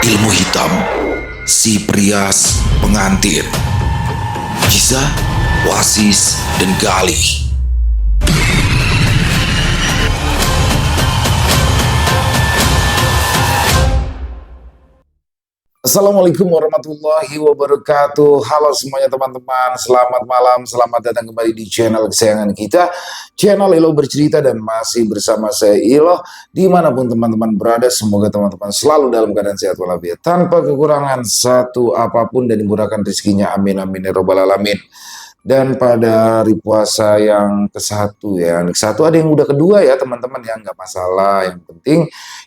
Ilmu hitam, si Prias pengantin, kisah Wasis dan Galih. Assalamualaikum warahmatullahi wabarakatuh. Halo semuanya teman-teman, selamat malam, selamat datang kembali di channel kesayangan kita, channel Ilo Bercerita, dan masih bersama saya Ilo. Dimanapun teman-teman berada, semoga teman-teman selalu dalam keadaan sehat walafiat, tanpa kekurangan satu apapun, dan dimurahkan rezekinya, amin amin ya robbal alamin. Dan pada hari puasa yang ke-1 ya, yang ke-1 ada yang udah kedua ya teman-teman ya, nggak masalah. Yang penting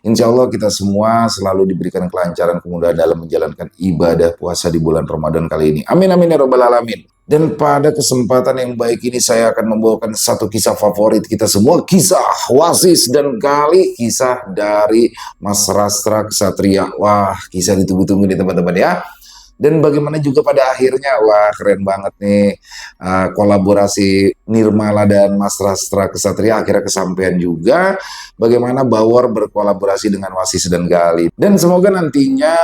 insya Allah kita semua selalu diberikan kelancaran, kemudahan dalam menjalankan ibadah puasa di bulan Ramadan kali ini. Amin amin ya robbal alamin. Dan pada kesempatan yang baik ini saya akan membawakan satu kisah favorit kita semua, kisah Wasis dan Galih, kisah dari Mas Rastra Ksatria. Wah, kisah ditunggu-tunggu nih teman-teman ya. Dan bagaimana juga pada akhirnya, wah keren banget nih, kolaborasi Nirmala dan Mas Rastra Ksatria akhirnya kesampaian juga. Bagaimana Bawor berkolaborasi dengan Wasis dan Galih. Dan semoga nantinya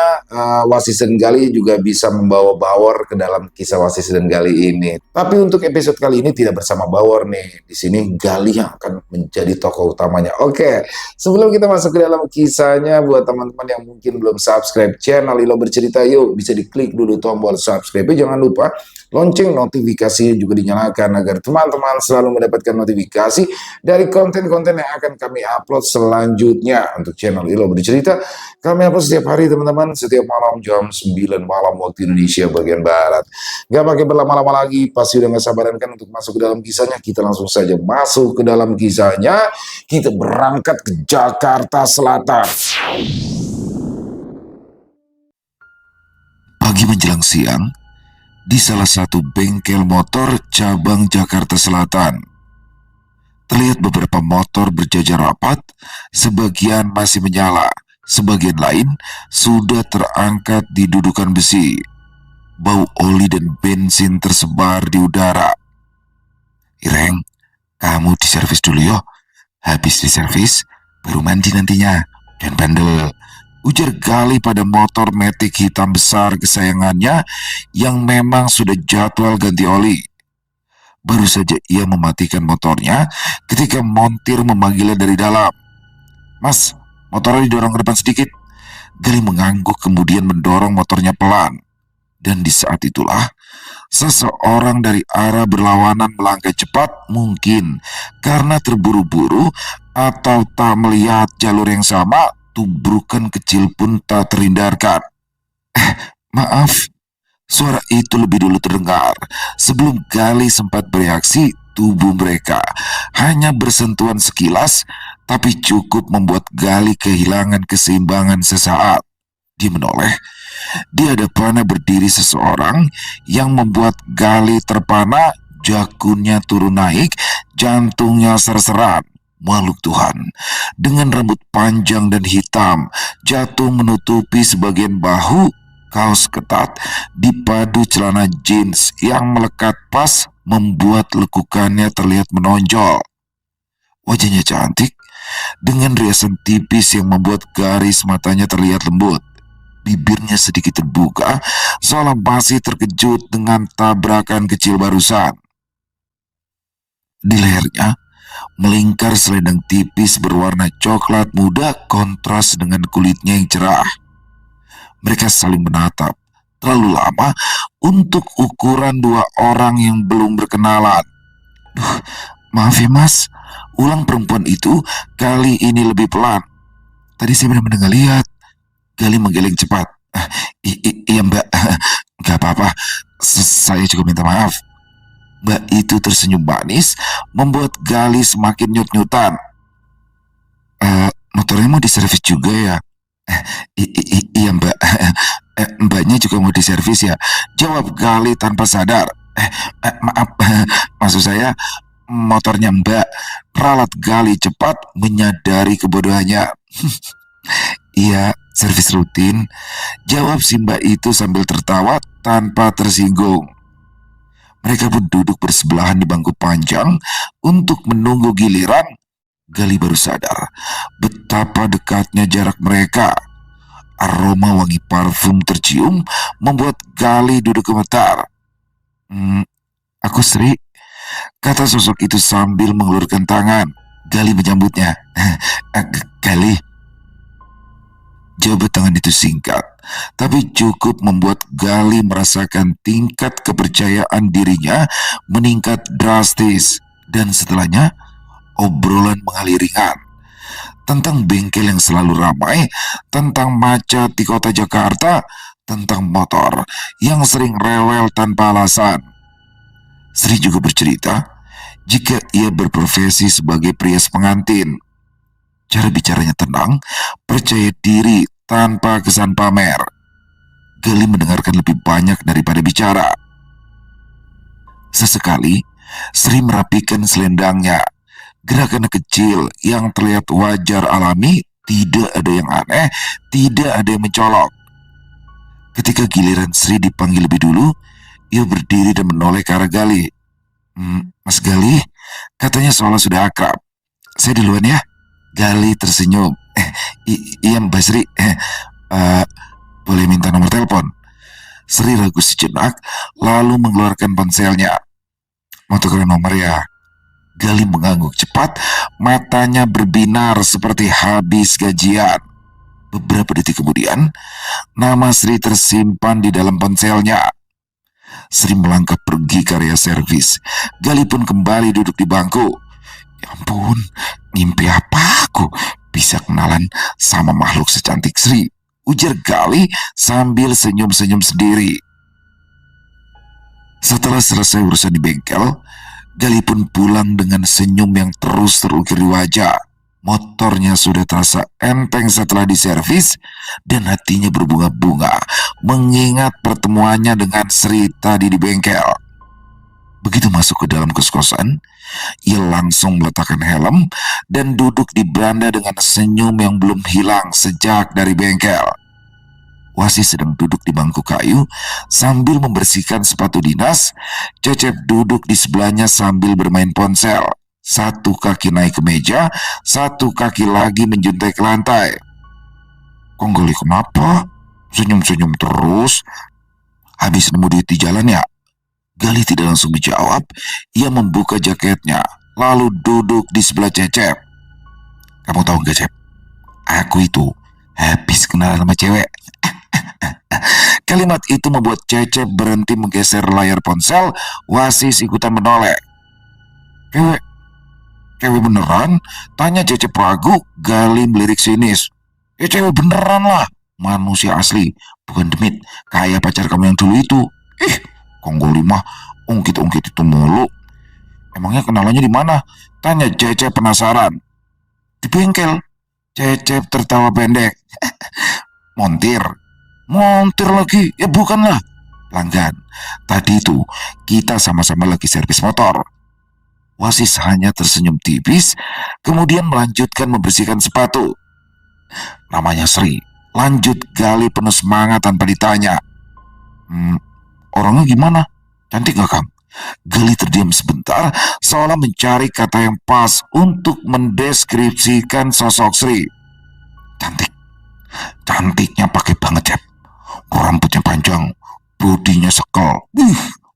Wasis dan Galih juga bisa membawa Bawor ke dalam kisah Wasis dan Galih ini. Tapi untuk episode kali ini tidak bersama Bawor nih. Di sini Galih yang akan menjadi tokoh utamanya. Oke, sebelum kita masuk ke dalam kisahnya, buat teman-teman yang mungkin belum subscribe channel Ilo Bercerita, yuk bisa diklik dulu tombol subscribe. Jangan lupa lonceng notifikasinya juga dinyalakan agar teman-teman selalu mendapatkan notifikasi dari konten-konten yang akan kami upload selanjutnya. Untuk channel Ilo Bercerita, kami upload setiap hari teman-teman, setiap malam jam 9 malam waktu Indonesia bagian Barat. Gak pakai berlama-lama lagi, pasti udah gak sabaran kan untuk masuk ke dalam kisahnya. Kita langsung saja masuk ke dalam kisahnya. Kita berangkat ke Jakarta Selatan. Pagi menjelang siang, di salah satu bengkel motor cabang Jakarta Selatan, terlihat beberapa motor berjajar rapat, sebagian masih menyala, sebagian lain sudah terangkat di dudukan besi. Bau oli dan bensin tersebar di udara. Ireng, kamu diservis dulu yo. Habis diservis, baru mandi nantinya. Jangan bandel, ujar Galih pada motor Matic hitam besar kesayangannya yang memang sudah jadwal ganti oli. Baru saja ia mematikan motornya ketika montir memanggilnya dari dalam. Mas, motornya didorong ke depan sedikit. Galih mengangguk kemudian mendorong motornya pelan. Dan di saat itulah, seseorang dari arah berlawanan melangkah cepat, mungkin karena terburu-buru atau tak melihat jalur yang sama. Tubrukan kecil pun tak terhindarkan. Maaf, suara itu lebih dulu terdengar. Sebelum Galih sempat bereaksi, tubuh mereka hanya bersentuhan sekilas, tapi cukup membuat Galih kehilangan keseimbangan sesaat. Dia menoleh. Di hadapannya berdiri seseorang yang membuat Galih terpana, jakunnya turun naik, jantungnya ser-seran. Makhluk Tuhan, dengan rambut panjang dan hitam, jatuh menutupi sebagian bahu, kaos ketat, dipadu celana jeans yang melekat pas membuat lekukannya terlihat menonjol. Wajahnya cantik, dengan riasan tipis yang membuat garis matanya terlihat lembut. Bibirnya sedikit terbuka, seolah masih terkejut dengan tabrakan kecil barusan. Di lehernya melingkar selendang tipis berwarna coklat muda kontras dengan kulitnya yang cerah. Mereka saling menatap terlalu lama untuk ukuran dua orang yang belum berkenalan. Maaf ya mas, ulang perempuan itu kali ini lebih pelan. Tadi saya benar-benar gak lihat. Galih menggeleng cepat. Iya mbak, gak apa-apa, saya juga minta maaf. Mbak itu tersenyum manis, membuat Galih semakin nyut-nyutan. Motornya mau diservis juga ya? Iya mbak, mbaknya juga mau diservis ya? Jawab Galih tanpa sadar. Maaf, maksud saya motornya mbak. Ralat Galih cepat menyadari kebodohannya. Iya, servis rutin, jawab si mbak itu sambil tertawa tanpa tersinggung. Mereka pun duduk bersebelahan di bangku panjang untuk menunggu giliran. Galih baru sadar betapa dekatnya jarak mereka. Aroma wangi parfum tercium membuat Gali duduk gemetar. Aku Sri, kata sosok itu sambil mengulurkan tangan. Gali menyambutnya. Gali. Jabat tangan itu singkat, tapi cukup membuat Gali merasakan tingkat kepercayaan dirinya meningkat drastis. Dan setelahnya, obrolan mengalir ringan tentang bengkel yang selalu ramai, tentang macet di kota Jakarta, tentang motor yang sering rewel tanpa alasan. Sri juga bercerita jika ia berprofesi sebagai prias pengantin. Cara bicaranya tenang, percaya diri tanpa kesan pamer. Gali mendengarkan lebih banyak daripada bicara. Sesekali, Sri merapikan selendangnya. Gerakan kecil yang terlihat wajar alami, tidak ada yang aneh, tidak ada yang mencolok. Ketika giliran Sri dipanggil lebih dulu, ia berdiri dan menoleh ke arah Gali. Mas Gali, katanya seolah sudah akrab. Saya duluan ya. Gali tersenyum. Iya Mbak Sri. Boleh minta nomor telepon? Sri ragu sejenak, lalu mengeluarkan ponselnya. Mau tukeran nomor ya? Gali mengangguk cepat, matanya berbinar seperti habis gajian. Beberapa detik kemudian, nama Sri tersimpan di dalam ponselnya. Sri melangkah pergi ke area servis. Gali pun kembali duduk di bangku. Ya ampun, mimpi apa aku bisa kenalan sama makhluk secantik Sri, ujar Gali sambil senyum-senyum sendiri. Setelah selesai urusan di bengkel, Gali pun pulang dengan senyum yang terus terukir di wajah. Motornya sudah terasa enteng setelah diservis dan hatinya berbunga-bunga mengingat pertemuannya dengan Sri tadi di bengkel. Begitu masuk ke dalam kos-kosan, ia langsung meletakkan helm dan duduk di beranda dengan senyum yang belum hilang sejak dari bengkel. Wasi sedang duduk di bangku kayu sambil membersihkan sepatu dinas. Cecep duduk di sebelahnya sambil bermain ponsel. Satu kaki naik ke meja, satu kaki lagi menjuntai ke lantai. Gali kenapa? Senyum-senyum terus. Habis nemu duit di jalan ya? Gali tidak langsung menjawab. Ia membuka jaketnya, lalu duduk di sebelah Cecep. Kamu tahu gak, Cep? Aku itu habis kenal sama cewek. Kalimat itu membuat Cecep berhenti menggeser layar ponsel. Wasis ikutan menoleh. Cewek beneran? Tanya Cecep ragu. Gali melirik sinis. Cewek beneran lah. Manusia asli, bukan demit. Kayak pacar kamu yang dulu itu. Gali mah ungkit-ungkit itu mulu. Emangnya kenalannya di mana? Tanya Cecep penasaran. Di bengkel. Cecep tertawa pendek. Montir lagi? Ya bukanlah. Pelanggan. Tadi itu kita sama-sama lagi servis motor. Wasis hanya tersenyum tipis, kemudian melanjutkan membersihkan sepatu. Namanya Sri. Lanjut Gali penuh semangat tanpa ditanya. Orangnya gimana? Cantik gak, Kang? Gali terdiam sebentar, seolah mencari kata yang pas untuk mendeskripsikan sosok Sri. Cantiknya pakai banget, Cep. Rambutnya panjang, bodinya sekel.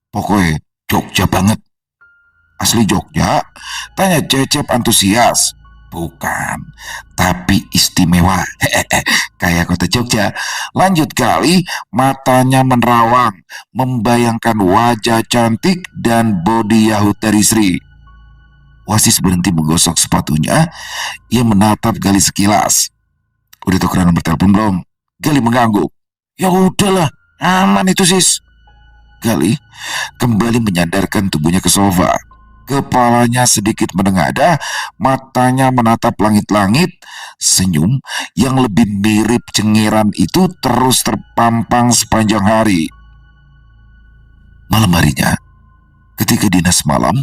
Pokoknya Jogja banget. Asli Jogja? Tanya Cecep antusias. Bukan, tapi istimewa. Kayak kota Jogja. Lanjut Gali, matanya menerawang, membayangkan wajah cantik dan bodi Yahut dari Sri. Wasis berhenti menggosok sepatunya. Ia menatap Gali sekilas. Udah tukeran nomor telepon belum? Gali mengangguk. Ya udahlah, aman itu sis. Gali kembali menyandarkan tubuhnya ke sofa. Kepalanya sedikit menengadah, matanya menatap langit-langit. Senyum yang lebih mirip cengiran itu terus terpampang sepanjang hari. Malam harinya, ketika dinas malam,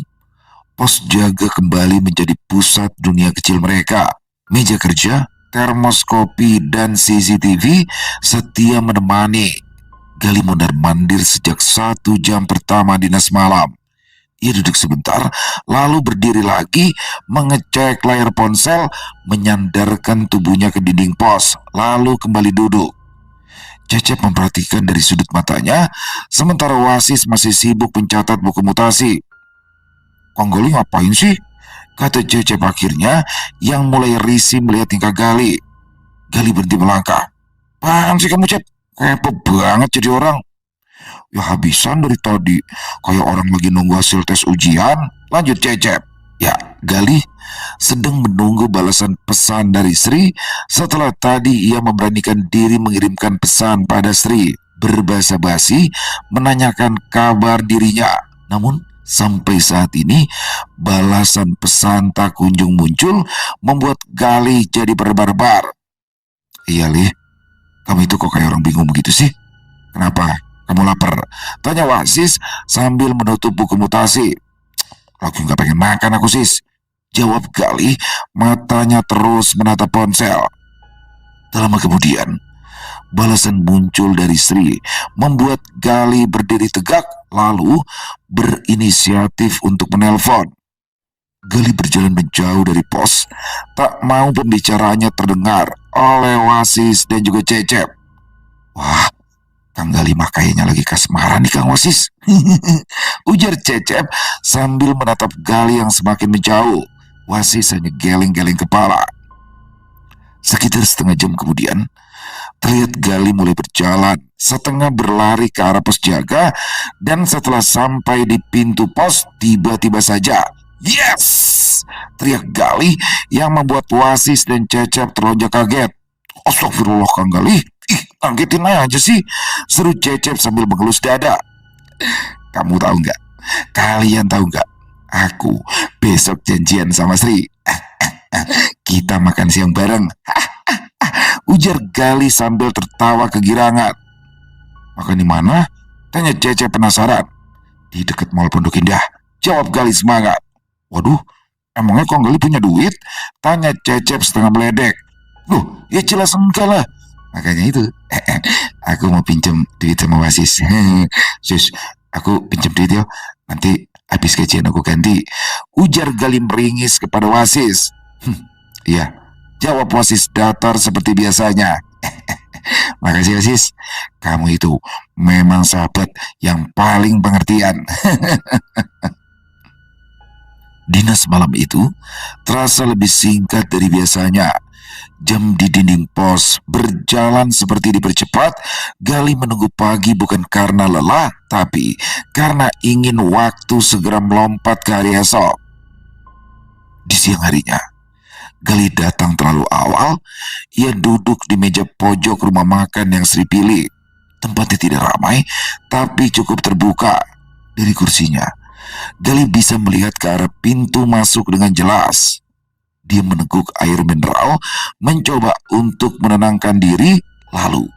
pos jaga kembali menjadi pusat dunia kecil mereka. Meja kerja, termos kopi, dan CCTV setia menemani. Gali mondar-mandir sejak 1 jam pertama dinas malam. Ia duduk sebentar, lalu berdiri lagi, mengecek layar ponsel, menyandarkan tubuhnya ke dinding pos, lalu kembali duduk. Cecep memperhatikan dari sudut matanya, sementara wasis masih sibuk mencatat buku mutasi. Kang Gali ngapain sih? Kata Cecep akhirnya, yang mulai risih melihat tingkah Gali. Gali berhenti melangkah. Apaan sih kamu, Cep? Kepo banget jadi orang. Ya habisan dari tadi, kayak orang lagi nunggu hasil tes ujian. Lanjut Cecep. Ya, Gali sedang menunggu balasan pesan dari Sri setelah tadi ia memberanikan diri mengirimkan pesan pada Sri berbahasa basi menanyakan kabar dirinya. Namun sampai saat ini balasan pesan tak kunjung muncul membuat Gali jadi berbarbar. Iya Li, kamu itu kok kayak orang bingung begitu sih? Kenapa? Kamu lapar? Tanya Wasis sambil menutup buku mutasi. Lagi nggak pengen makan aku sis. Jawab Gali, matanya terus menatap ponsel. Tak lama kemudian, balasan muncul dari Sri, membuat Gali berdiri tegak, lalu berinisiatif untuk menelpon. Gali berjalan menjauh dari pos, tak mau pembicaraannya terdengar oleh Wasis dan juga Cecep. Wah, Kang Gali mah kayaknya lagi kasmaran nih Kang Wasis. Ujar Cecep sambil menatap Gali yang semakin menjauh. Wasis hanya geleng-geleng kepala. Sekitar setengah jam kemudian, terlihat Gali mulai berjalan, setengah berlari ke arah pos jaga, dan setelah sampai di pintu pos, tiba-tiba saja, yes! Teriak Gali yang membuat Wasis dan Cecep terlonjak kaget. Astagfirullah Kang Gali, ih ngagetin aja sih, seru Cecep sambil mengelus dada. Kamu tahu nggak? Kalian tahu nggak? Aku besok janjian sama Sri. Kita makan siang bareng. Ujar Gali sambil tertawa kegirangan. Makan di mana? Tanya Cecep penasaran. Di dekat Mall Pondok Indah. Jawab Gali semangat. Waduh, emangnya kok Gali punya duit? Tanya Cecep setengah meledek. Loh, ya jelas enggak lah. Makanya itu, aku mau pinjam duit sama Wasis. Sus, aku pinjam duit ya. Nanti habis gajian aku ganti. Ujar Gali meringis kepada Wasis. Iya, jawab Wasis datar seperti biasanya. Makasih Wasis, kamu itu memang sahabat yang paling pengertian. Dinas malam itu terasa lebih singkat dari biasanya. Jam di dinding pos berjalan seperti dipercepat. Gali menunggu pagi bukan karena lelah, tapi karena ingin waktu segera melompat ke hari esok. Di siang harinya, Gali datang terlalu awal. Ia duduk di meja pojok rumah makan yang Sri pilih. Tempatnya tidak ramai, tapi cukup terbuka. Dari kursinya, Gali bisa melihat ke arah pintu masuk dengan jelas. Dia meneguk air mineral, mencoba untuk menenangkan diri, lalu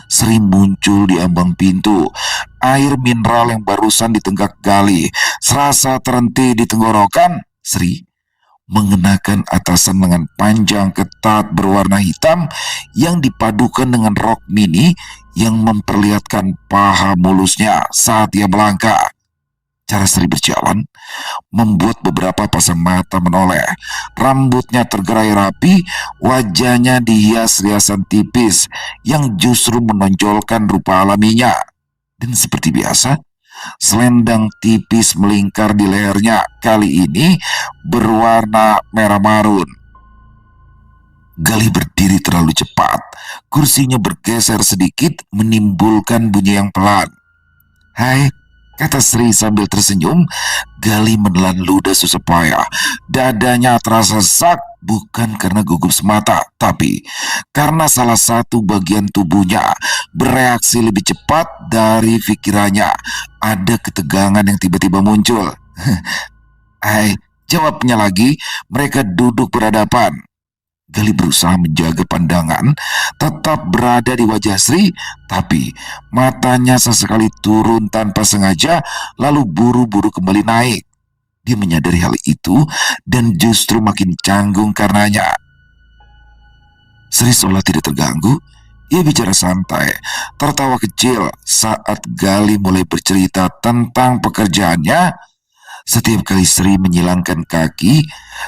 Sri muncul di ambang pintu. Air mineral yang barusan ditenggak Gali serasa terhenti di tenggorokan. Sri mengenakan atasan lengan panjang ketat berwarna hitam yang dipadukan dengan rok mini yang memperlihatkan paha mulusnya saat ia melangkah. Cara Sri berjalan membuat beberapa pasang mata menoleh. Rambutnya tergerai rapi, wajahnya dihias riasan tipis yang justru menonjolkan rupa alaminya. Dan seperti biasa, selendang tipis melingkar di lehernya, kali ini berwarna merah marun. Gali berdiri terlalu cepat. Kursinya bergeser sedikit menimbulkan bunyi yang pelan. Hai, kata Sri sambil tersenyum. Gali menelan ludah susah payah. Dadanya terasa sesak, bukan karena gugup semata, tapi karena salah satu bagian tubuhnya bereaksi lebih cepat dari pikirannya. Ada ketegangan yang tiba-tiba muncul. Hai, jawabnya lagi. Mereka duduk berhadapan. Gali berusaha menjaga pandangan tetap berada di wajah Sri, tapi matanya sesekali turun tanpa sengaja lalu buru-buru kembali naik. Dia menyadari hal itu dan justru makin canggung karenanya. Sri seolah tidak terganggu. Ia bicara santai, tertawa kecil saat Gali mulai bercerita tentang pekerjaannya. Setiap kali Sri menyilangkan kaki,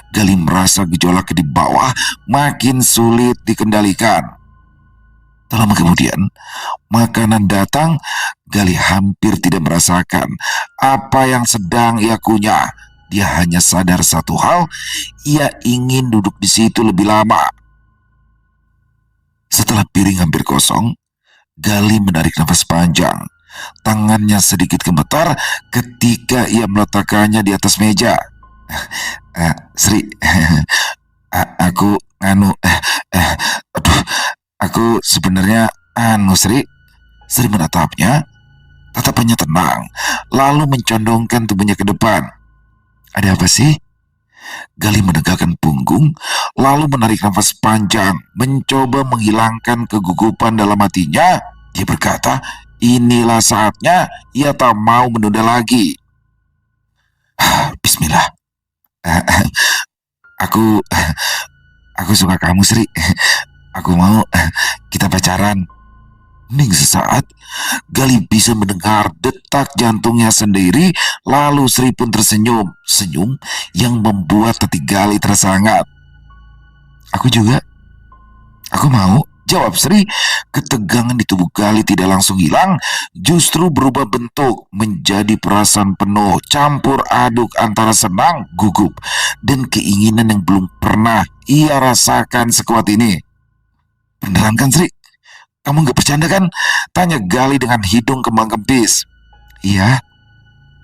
Gali merasa gejolak di bawah makin sulit dikendalikan. Tak lama kemudian, makanan datang. Gali hampir tidak merasakan apa yang sedang ia kunyah. Dia hanya sadar satu hal, ia ingin duduk di situ lebih lama. Setelah piring hampir kosong, Gali menarik nafas panjang. Tangannya sedikit gemetar ketika ia meletakkannya di atas meja. Sri, aku aduh, aku sebenarnya Sri. Sri menatapnya, tatapannya tenang, lalu mencondongkan tubuhnya ke depan. Ada apa sih? Gali menegakkan punggung, lalu menarik nafas panjang, mencoba menghilangkan kegugupan dalam hatinya. Dia berkata, inilah saatnya, ia tak mau menunda lagi. Bismillah. Aku aku suka kamu, Sri. Aku mau kita pacaran. Hening sesaat, Gali bisa mendengar detak jantungnya sendiri, lalu Sri pun tersenyum. Senyum yang membuat hati Gali terasa hangat. Aku juga. Aku mau, jawab Sri. Ketegangan di tubuh Gali tidak langsung hilang, justru berubah bentuk menjadi perasaan penuh, campur aduk antara senang, gugup, dan keinginan yang belum pernah ia rasakan sekuat ini. Beneran kan, Sri? Kamu gak bercanda kan? Tanya Gali dengan hidung kembang kempis. Iya,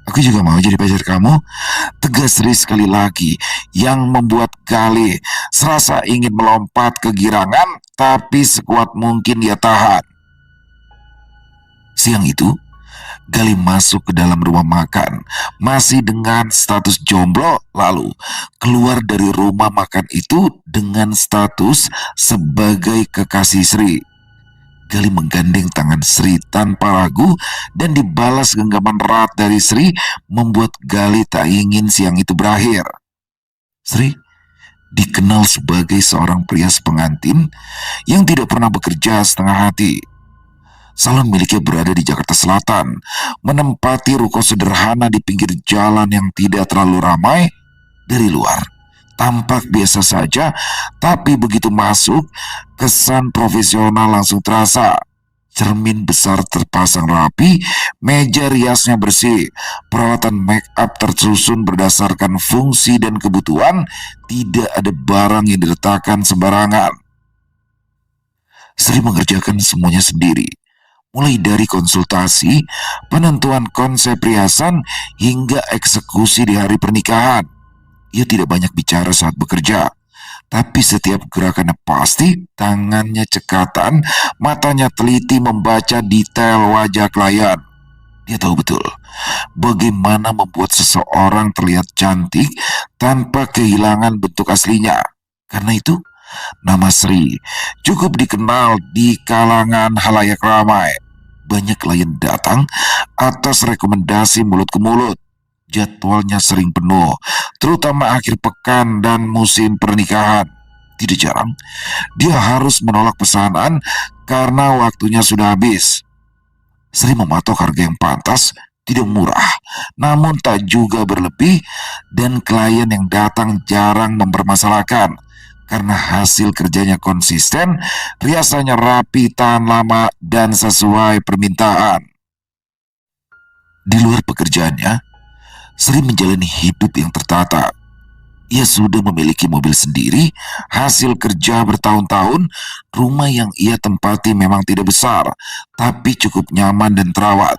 aku juga mau jadi pacar kamu. Tegas Sri sekali lagi, yang membuat Gali serasa ingin melompat ke girangan, tapi sekuat mungkin ia tahan. Siang itu, Gali masuk ke dalam rumah makan, masih dengan status jomblo, lalu keluar dari rumah makan itu dengan status sebagai kekasih Sri. Gali menggandeng tangan Sri tanpa ragu, dan dibalas genggaman erat dari Sri membuat Gali tak ingin siang itu berakhir. Sri dikenal sebagai seorang pria pengantin yang tidak pernah bekerja setengah hati. Salon miliknya berada di Jakarta Selatan, menempati ruko sederhana di pinggir jalan yang tidak terlalu ramai. Dari luar tampak biasa saja, tapi begitu masuk, kesan profesional langsung terasa. Cermin besar terpasang rapi, meja riasnya bersih, peralatan make up tersusun berdasarkan fungsi dan kebutuhan, tidak ada barang yang diletakkan sembarangan. Sri mengerjakan semuanya sendiri, mulai dari konsultasi, penentuan konsep riasan, hingga eksekusi di hari pernikahan. Ia tidak banyak bicara saat bekerja, tapi setiap gerakannya pasti, tangannya cekatan, matanya teliti membaca detail wajah klien. Dia tahu betul bagaimana membuat seseorang terlihat cantik tanpa kehilangan bentuk aslinya. Karena itu, nama Sri cukup dikenal di kalangan halayak ramai. Banyak klien datang atas rekomendasi mulut ke mulut. Jadwalnya sering penuh, terutama akhir pekan dan musim pernikahan. Tidak jarang, dia harus menolak pesanan karena waktunya sudah habis. Sri mematok harga yang pantas, tidak murah, namun tak juga berlebih, dan klien yang datang jarang mempermasalahkan. Karena hasil kerjanya konsisten, riasannya rapi, tahan lama, dan sesuai permintaan. Di luar pekerjaannya, Sri menjalani hidup yang tertata. Ia sudah memiliki mobil sendiri, hasil kerja bertahun-tahun, rumah yang ia tempati memang tidak besar, tapi cukup nyaman dan terawat.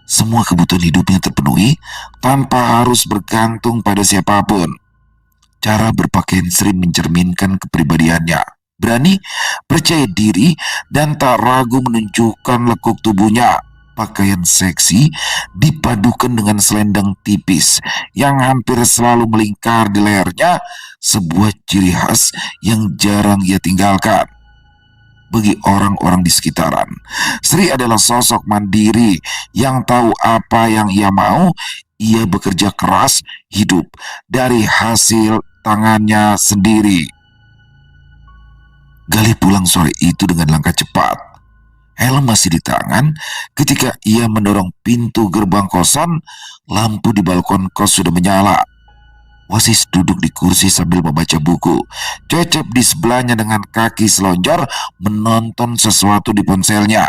Semua kebutuhan hidupnya terpenuhi tanpa harus bergantung pada siapapun. Cara berpakaian Sri mencerminkan kepribadiannya. Berani, percaya diri, dan tak ragu menunjukkan lekuk tubuhnya. Pakaian seksi dipadukan dengan selendang tipis yang hampir selalu melingkar di lehernya, sebuah ciri khas yang jarang ia tinggalkan. Bagi orang-orang di sekitaran, Sri adalah sosok mandiri yang tahu apa yang ia mau. Ia bekerja keras, hidup dari hasil tangannya sendiri. Gali pulang sore itu dengan langkah cepat. Helm masih di tangan ketika ia mendorong pintu gerbang kosan. Lampu di balkon kos sudah menyala. Wasis duduk di kursi sambil membaca buku. Cecep di sebelahnya dengan kaki selonjor menonton sesuatu di ponselnya.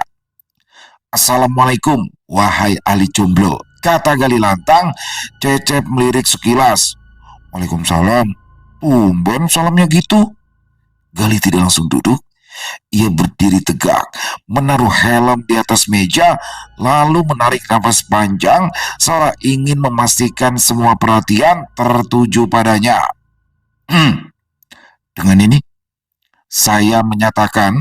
Assalamualaikum, wahai ahli jomblo, kata Gali lantang. Cecep melirik sekilas. Waalaikumsalam. Tumben salamnya gitu. Gali tidak langsung duduk. Ia berdiri tegak, menaruh helm di atas meja, lalu menarik nafas panjang, seolah ingin memastikan semua perhatian tertuju padanya. Dengan ini, saya menyatakan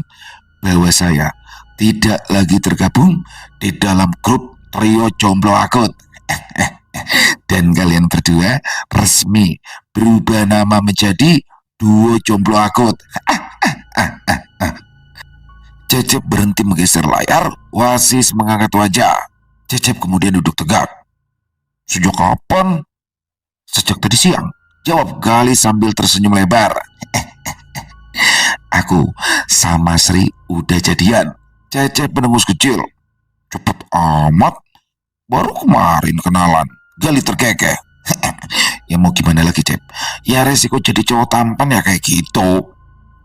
bahwa saya tidak lagi tergabung di dalam grup trio jomblo akut. Dan kalian berdua resmi berubah nama menjadi duo jomblo akut. Cecep berhenti menggeser layar. Wasis mengangkat wajah. Cecep kemudian duduk tegak. Sejak kapan? Sejak tadi siang, jawab Gali sambil tersenyum lebar. Aku sama Sri udah jadian. Cecep menengus kecil. Cepet amat. Baru kemarin kenalan. Gali terkekeh. Ya mau gimana lagi, Cep? Ya resiko jadi cowok tampan ya kayak gitu.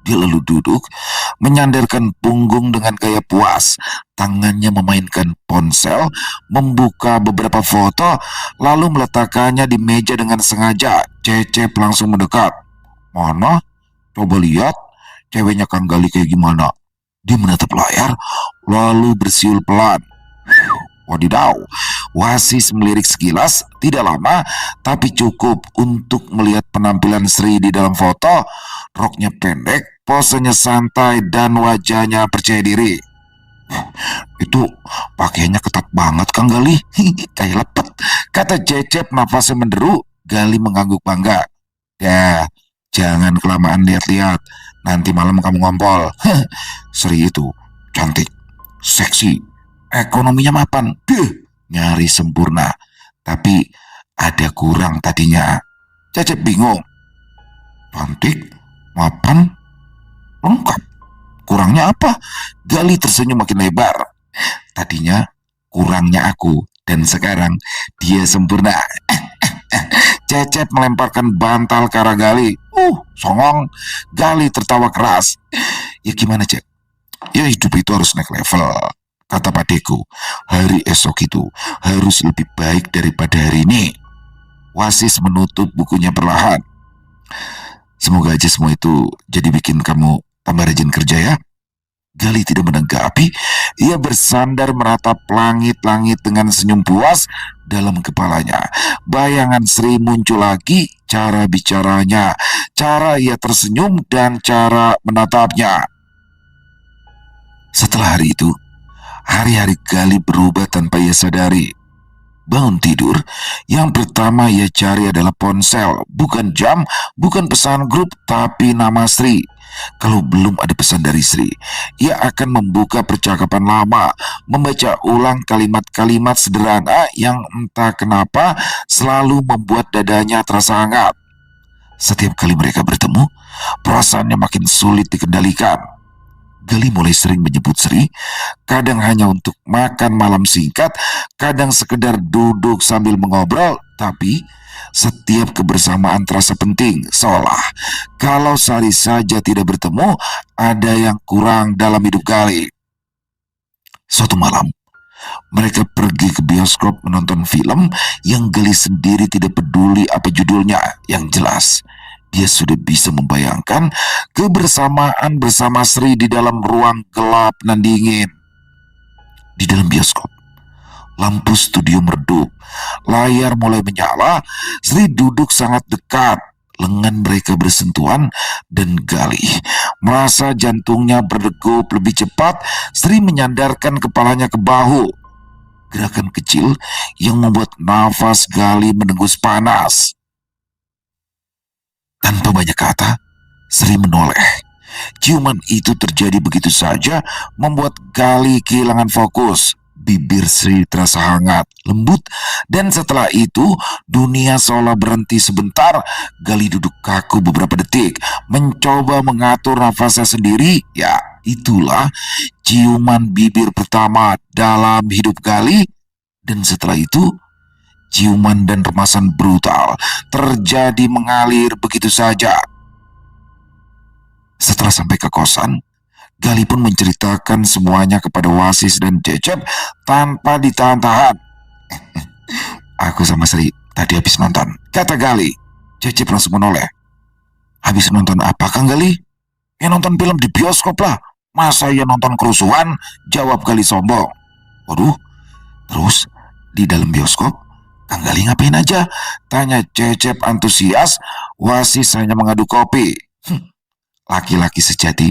Dia lalu duduk, menyandarkan punggung dengan gaya puas. Tangannya memainkan ponsel, membuka beberapa foto, lalu meletakkannya di meja dengan sengaja. Cecep langsung mendekat. Mana? Coba lihat, ceweknya Kang Gali kayak gimana? Dia menatap layar, lalu bersiul pelan. Wadidaw, Wasis melirik sekilas, tidak lama, tapi cukup untuk melihat penampilan Sri di dalam foto. Roknya pendek, posenya santai, dan wajahnya percaya diri. Itu pakaiannya ketat banget Kang Gali. Kayak lepet, kata Cecep nafasnya menderu. Gali mengangguk bangga. Ya, jangan kelamaan lihat-lihat, nanti malam kamu ngompol. Sri itu cantik, seksi, ekonominya mapan, nyaris sempurna. Tapi ada kurang tadinya. Cecep bingung. Cantik, mapan, lengkap. Kurangnya apa? Gali tersenyum makin lebar. Tadinya kurangnya aku, dan sekarang dia sempurna. Cecep melemparkan bantal ke arah Gali. Songong. Gali tertawa keras. Ya gimana, Cep? Ya hidup itu harus naik level. Kata padeku, hari esok itu harus lebih baik daripada hari ini. Wasis menutup bukunya perlahan. Semoga aja semua itu jadi bikin kamu tambah rajin kerja ya. Gali tidak menanggapi. Ia bersandar meratap langit-langit dengan senyum puas dalam kepalanya. Bayangan Sri muncul lagi, cara bicaranya, cara ia tersenyum, dan cara menatapnya. Setelah hari itu, hari-hari Gali berubah tanpa ia sadari. Bangun tidur, yang pertama ia cari adalah ponsel. Bukan jam, bukan pesan grup, tapi nama Sri. Kalau belum ada pesan dari Sri, ia akan membuka percakapan lama, membaca ulang kalimat-kalimat sederhana yang entah kenapa selalu membuat dadanya terasa hangat. Setiap kali mereka bertemu, perasaannya makin sulit dikendalikan. Gali mulai sering menyebut Sri, kadang hanya untuk makan malam singkat, kadang sekedar duduk sambil mengobrol, tapi setiap kebersamaan terasa penting, seolah kalau sehari saja tidak bertemu, ada yang kurang dalam hidup Gali. Suatu malam, mereka pergi ke bioskop menonton film yang Gali sendiri tidak peduli apa judulnya. Yang jelas, dia sudah bisa membayangkan kebersamaan bersama Sri di dalam ruang gelap dan dingin. Di dalam bioskop, lampu studio meredup, layar mulai menyala. Sri duduk sangat dekat, lengan mereka bersentuhan, dan Gali merasa jantungnya berdegup lebih cepat. Sri menyandarkan kepalanya ke bahu, gerakan kecil yang membuat nafas Gali menembus panas. Tanpa banyak kata, Sri menoleh. Ciuman itu terjadi begitu saja, membuat Gali kehilangan fokus. Bibir Sri terasa hangat, lembut, dan setelah itu dunia seolah berhenti sebentar. Gali duduk kaku beberapa detik, mencoba mengatur nafasnya sendiri. Ya, itulah ciuman bibir pertama dalam hidup Gali. Dan setelah itu, Ciuman dan remasan brutal terjadi mengalir begitu saja. Setelah sampai ke kosan, Gali pun menceritakan semuanya kepada Wasis dan Cecep tanpa ditahan-tahan. Aku sama Sri tadi habis nonton, kata Gali. Cecep langsung menoleh. Habis nonton apa, Kang Gali? Ya nonton film di bioskop lah. Masa ya nonton kerusuhan? Jawab Gali sombong. Waduh, terus di dalam bioskop Kang Gali ngapain aja? Tanya Cecep antusias. Wasis hanya mengadu kopi. Laki-laki sejati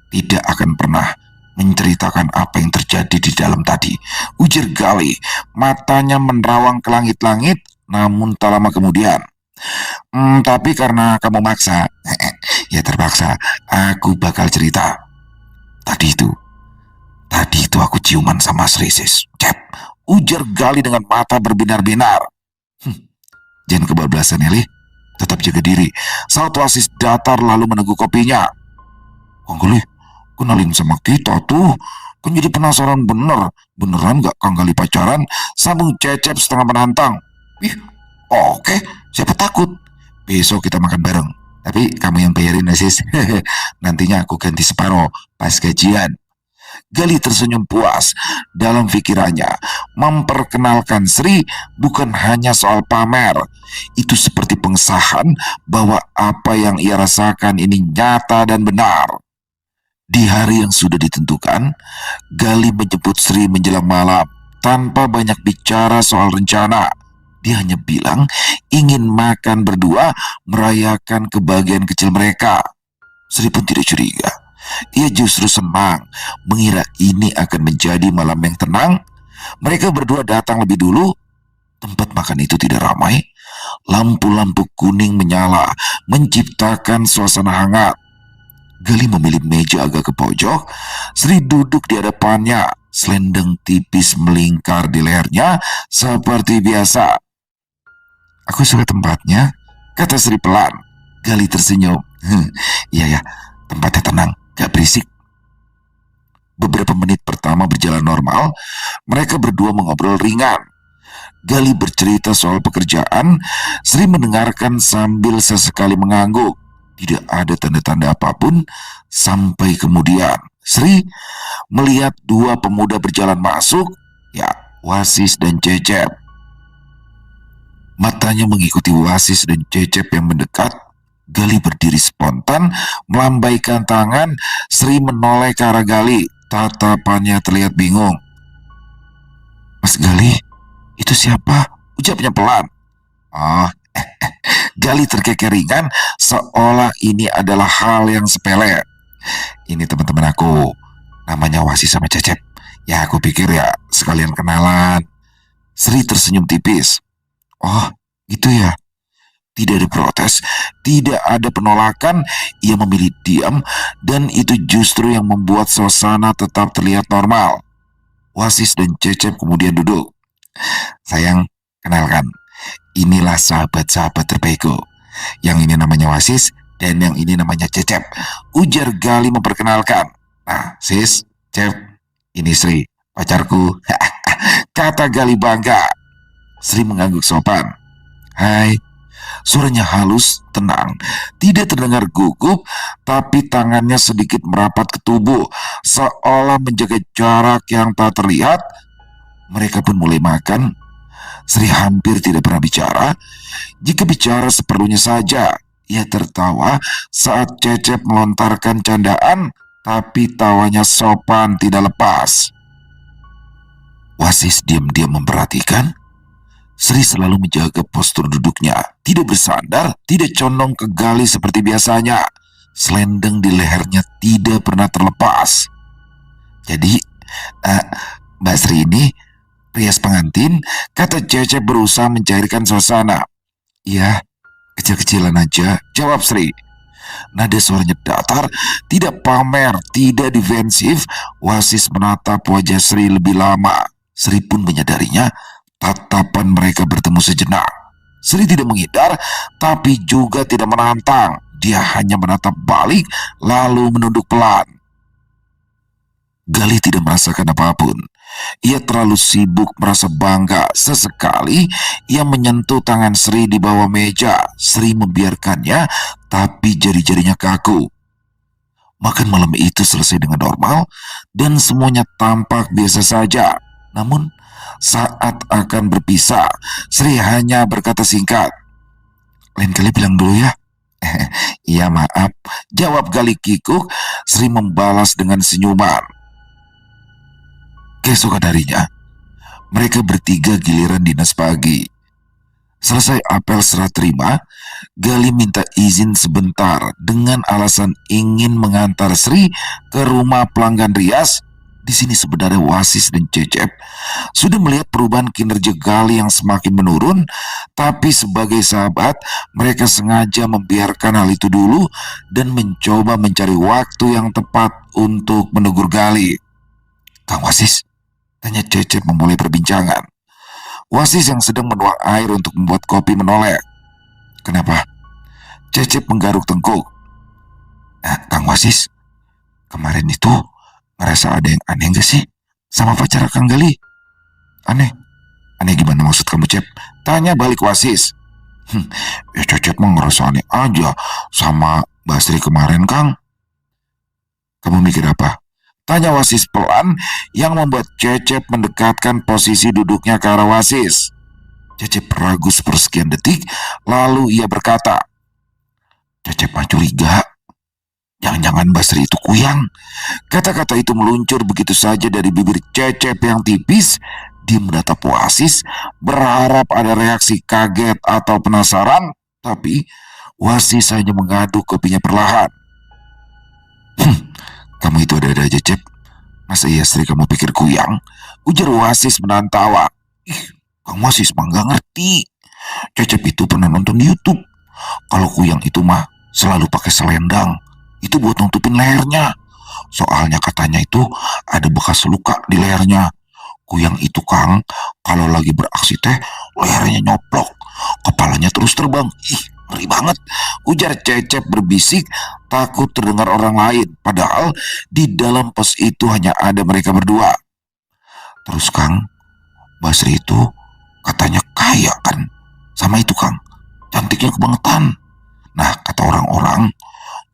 tidak akan pernah menceritakan apa yang terjadi di dalam tadi, ujar Gali. Matanya menerawang ke langit-langit, namun tak lama kemudian. Tapi karena kamu maksa, ya terpaksa, aku bakal cerita. Tadi itu aku ciuman sama Sri, sis. Cep, ujar Gali dengan mata berbinar-binar. Jangan kebablasan, Eli. Tetap jaga diri. Saat Wasis datar lalu meneguk kopinya. Kang Gali, kenalin sama kita tuh. Kan jadi penasaran beneran gak Kang Gali pacaran? Sambung Cecep setengah menantang. Ih, oke, siapa takut? Besok kita makan bareng. Tapi kamu yang bayarin, Sis. Nantinya aku ganti separuh pas gajian. Gali tersenyum puas. Dalam pikirannya, memperkenalkan Sri bukan hanya soal pamer. Itu seperti pengesahan bahwa apa yang ia rasakan ini nyata dan benar. Di hari yang sudah ditentukan, Gali menjemput Sri menjelang malam tanpa banyak bicara soal rencana. Dia hanya bilang ingin makan berdua, merayakan kebahagiaan kecil mereka. Sri pun tidak curiga. Ia justru senang, mengira ini akan menjadi malam yang tenang. Mereka berdua datang lebih dulu. Tempat makan itu tidak ramai. Lampu-lampu kuning menyala, menciptakan suasana hangat. Gali memilih meja agak ke pojok. Sri duduk di hadapannya. Selendang tipis melingkar di lehernya seperti biasa. Aku suka tempatnya, kata Sri pelan. Gali tersenyum. Iya ya, tempatnya tenang, gak berisik. Beberapa menit pertama berjalan normal. Mereka berdua mengobrol ringan. Gali bercerita soal pekerjaan. Sri mendengarkan sambil sesekali mengangguk. Tidak ada tanda-tanda apapun. Sampai kemudian Sri melihat dua pemuda berjalan masuk. Ya, Wasis dan Cecep. Matanya mengikuti Wasis dan Cecep yang mendekat. Gali berdiri spontan, melambaikan tangan. Sri menoleh ke arah Gali. Tatapannya terlihat bingung. Mas Gali, itu siapa? Ucapnya pelan. Oh, Gali terkekeringan seolah ini adalah hal yang sepele. Ini teman-teman aku, namanya Wasis sama Cecep. Ya aku pikir ya sekalian kenalan. Sri tersenyum tipis. Oh, gitu ya. Tidak ada protes, tidak ada penolakan. Ia memilih diam, dan itu justru yang membuat suasana tetap terlihat normal. Wasis dan Cecep kemudian duduk. Sayang, kenalkan, inilah sahabat-sahabat terbaikku. Yang ini namanya Wasis, dan yang ini namanya Cecep, ujar Gali memperkenalkan. Nah, sis, Cep, ini Sri, pacarku. Kata Gali bangga. Sri mengangguk sopan. Hai. Suaranya halus, tenang, tidak terdengar gugup, tapi tangannya sedikit merapat ke tubuh, seolah menjaga jarak yang tak terlihat. Mereka pun mulai makan. Sri hampir tidak pernah bicara. Jika bicara seperlunya saja. Ia tertawa saat Cecep melontarkan candaan, tapi tawanya sopan tidak lepas. Wasis diam-diam memperhatikan. Sri selalu menjaga postur duduknya, tidak bersandar, tidak condong ke Gali seperti biasanya. Selendang di lehernya tidak pernah terlepas. Jadi, Mbak Sri ini rias pengantin, kata Cecep berusaha mencairkan suasana. Iya, kecil-kecilan aja, jawab Sri. Nada suaranya datar, tidak pamer, tidak defensif. Wasis menatap wajah Sri lebih lama. Sri pun menyadarinya. Tatapan mereka bertemu sejenak. Sri tidak menghindar, tapi juga tidak menantang. Dia hanya menatap balik, lalu menunduk pelan. Gali tidak merasakan apapun. Ia terlalu sibuk merasa bangga. Sesekali ia menyentuh tangan Sri di bawah meja. Sri membiarkannya, tapi jari-jarinya kaku. Makan malam itu selesai dengan normal dan semuanya tampak biasa saja. Namun saat akan berpisah, Sri hanya berkata singkat, "Lain kali bilang dulu ya." "Iya maaf," jawab Gali kikuk. Sri membalas dengan senyuman. Keesokan harinya, mereka bertiga giliran dinas pagi. Selesai apel serah terima, Gali minta izin sebentar dengan alasan ingin mengantar Sri ke rumah pelanggan rias. Di sini sebenarnya Wasis dan Cecep sudah melihat perubahan kinerja Gali yang semakin menurun, tapi sebagai sahabat, mereka sengaja membiarkan hal itu dulu dan mencoba mencari waktu yang tepat untuk menegur Gali. "Kang Wasis," tanya Cecep memulai perbincangan. Wasis yang sedang menuang air untuk membuat kopi menoleh. "Kenapa?" Cecep menggaruk tengkuk. "Kang Wasis, kemarin itu ngerasa ada yang aneh gak sih sama pacar Kang Gali?" "Aneh? Aneh gimana maksud kamu, Cep?" tanya balik Wasis. Ya Cecep mah ngerasa aneh aja sama Basri kemarin, Kang." "Kamu mikir apa?" tanya Wasis pelan yang membuat Cecep mendekatkan posisi duduknya ke arah Wasis. Cecep ragu sepersekian detik, lalu ia berkata, "Cecep mah curiga. Jangan-jangan Basri itu kuyang." Kata-kata itu meluncur begitu saja dari bibir Cecep yang tipis. Dia menatap Wasis, berharap ada reaksi kaget atau penasaran, tapi Wasis hanya mengaduk kopinya perlahan. "Kamu itu ada-ada aja, Cep. Masa iya Sri kamu pikir kuyang?" ujar Wasis menahan tawa. "Kang Wasis mah gak ngerti. Cecep itu pernah nonton di YouTube. Kalau kuyang itu mah selalu pakai selendang. Itu buat nutupin lehernya. Soalnya katanya itu ada bekas luka di lehernya. Kuyang itu, Kang, kalau lagi beraksi teh lehernya nyoplok, kepalanya terus terbang. Ih, ngeri banget," ujar Cecep berbisik, takut terdengar orang lain. Padahal di dalam pos itu hanya ada mereka berdua. "Terus Kang, Basri itu katanya kaya kan? Sama itu Kang, cantiknya kebangetan. Nah, kata orang-orang,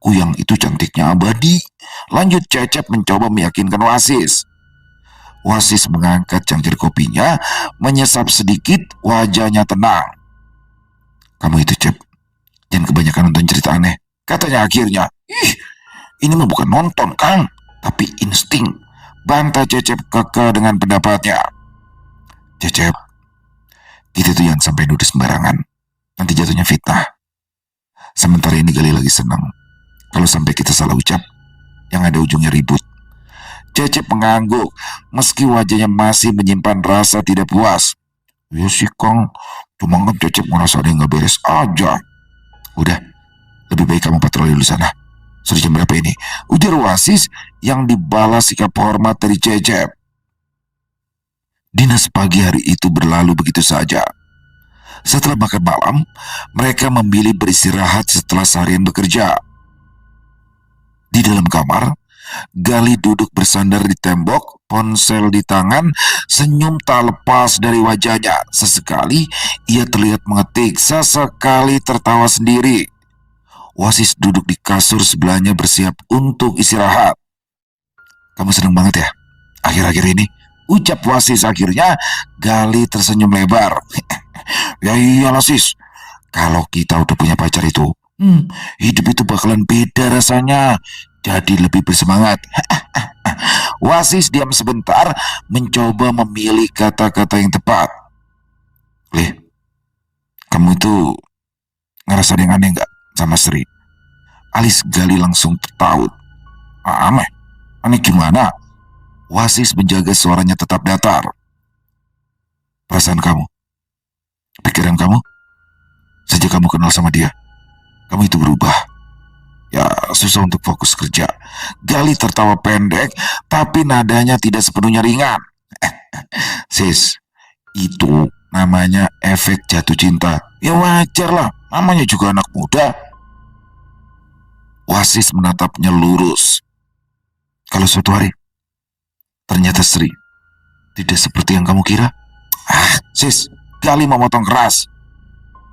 kuyang itu cantiknya abadi." Lanjut Cecep mencoba meyakinkan Wasis. Wasis mengangkat cangkir kopinya, menyesap sedikit, wajahnya tenang. "Kamu itu, Cep, jangan kebanyakan nonton cerita aneh," katanya akhirnya. "Ih, ini mah bukan nonton, Kang, tapi insting," bantah Cecep kekeh dengan pendapatnya. "Cecep, kita tuh jangan sampai nuduh sembarangan. Nanti jatuhnya fitnah. Sementara ini Gali lagi senang. Kalau sampai kita salah ucap, yang ada ujungnya ribut." Cecep mengangguk, meski wajahnya masih menyimpan rasa tidak puas. "Ya sih Kang, cuma kan Cecep ngerasa ada yang gak beres aja." "Udah, lebih baik kamu patroli dulu sana. Sudah jam berapa ini?" ujar Wasis yang dibalas sikap hormat dari Cecep. Dinas pagi hari itu berlalu begitu saja. Setelah makan malam, mereka memilih beristirahat setelah seharian bekerja. Di dalam kamar, Gali duduk bersandar di tembok, ponsel di tangan, senyum tak lepas dari wajahnya. Sesekali ia terlihat mengetik, sesekali tertawa sendiri. Wasis duduk di kasur sebelahnya bersiap untuk istirahat. "Kamu senang banget ya akhir-akhir ini?" ucap Wasis akhirnya. Gali tersenyum lebar. "Ya iyalah sis, kalau kita udah punya pacar itu, hidup itu bakalan beda rasanya. Jadi lebih bersemangat." Wasis diam sebentar, mencoba memilih kata-kata yang tepat. "Lih, kamu itu ngerasa ada yang aneh nggak sama Sri?" Alis Gali langsung tertaut. "Aneh? Aneh gimana?" Wasis menjaga suaranya tetap datar. "Perasaan kamu, pikiran kamu, sejak kamu kenal sama dia, kamu itu berubah. Ya, susah untuk fokus kerja." Gali tertawa pendek, tapi nadanya tidak sepenuhnya ringan. "Sis, itu namanya efek jatuh cinta. Ya wajar lah, namanya juga anak muda." Wasis menatapnya lurus. "Kalau suatu hari ternyata Sri Tidak seperti yang kamu kira. Ah, sis, Gali memotong keras.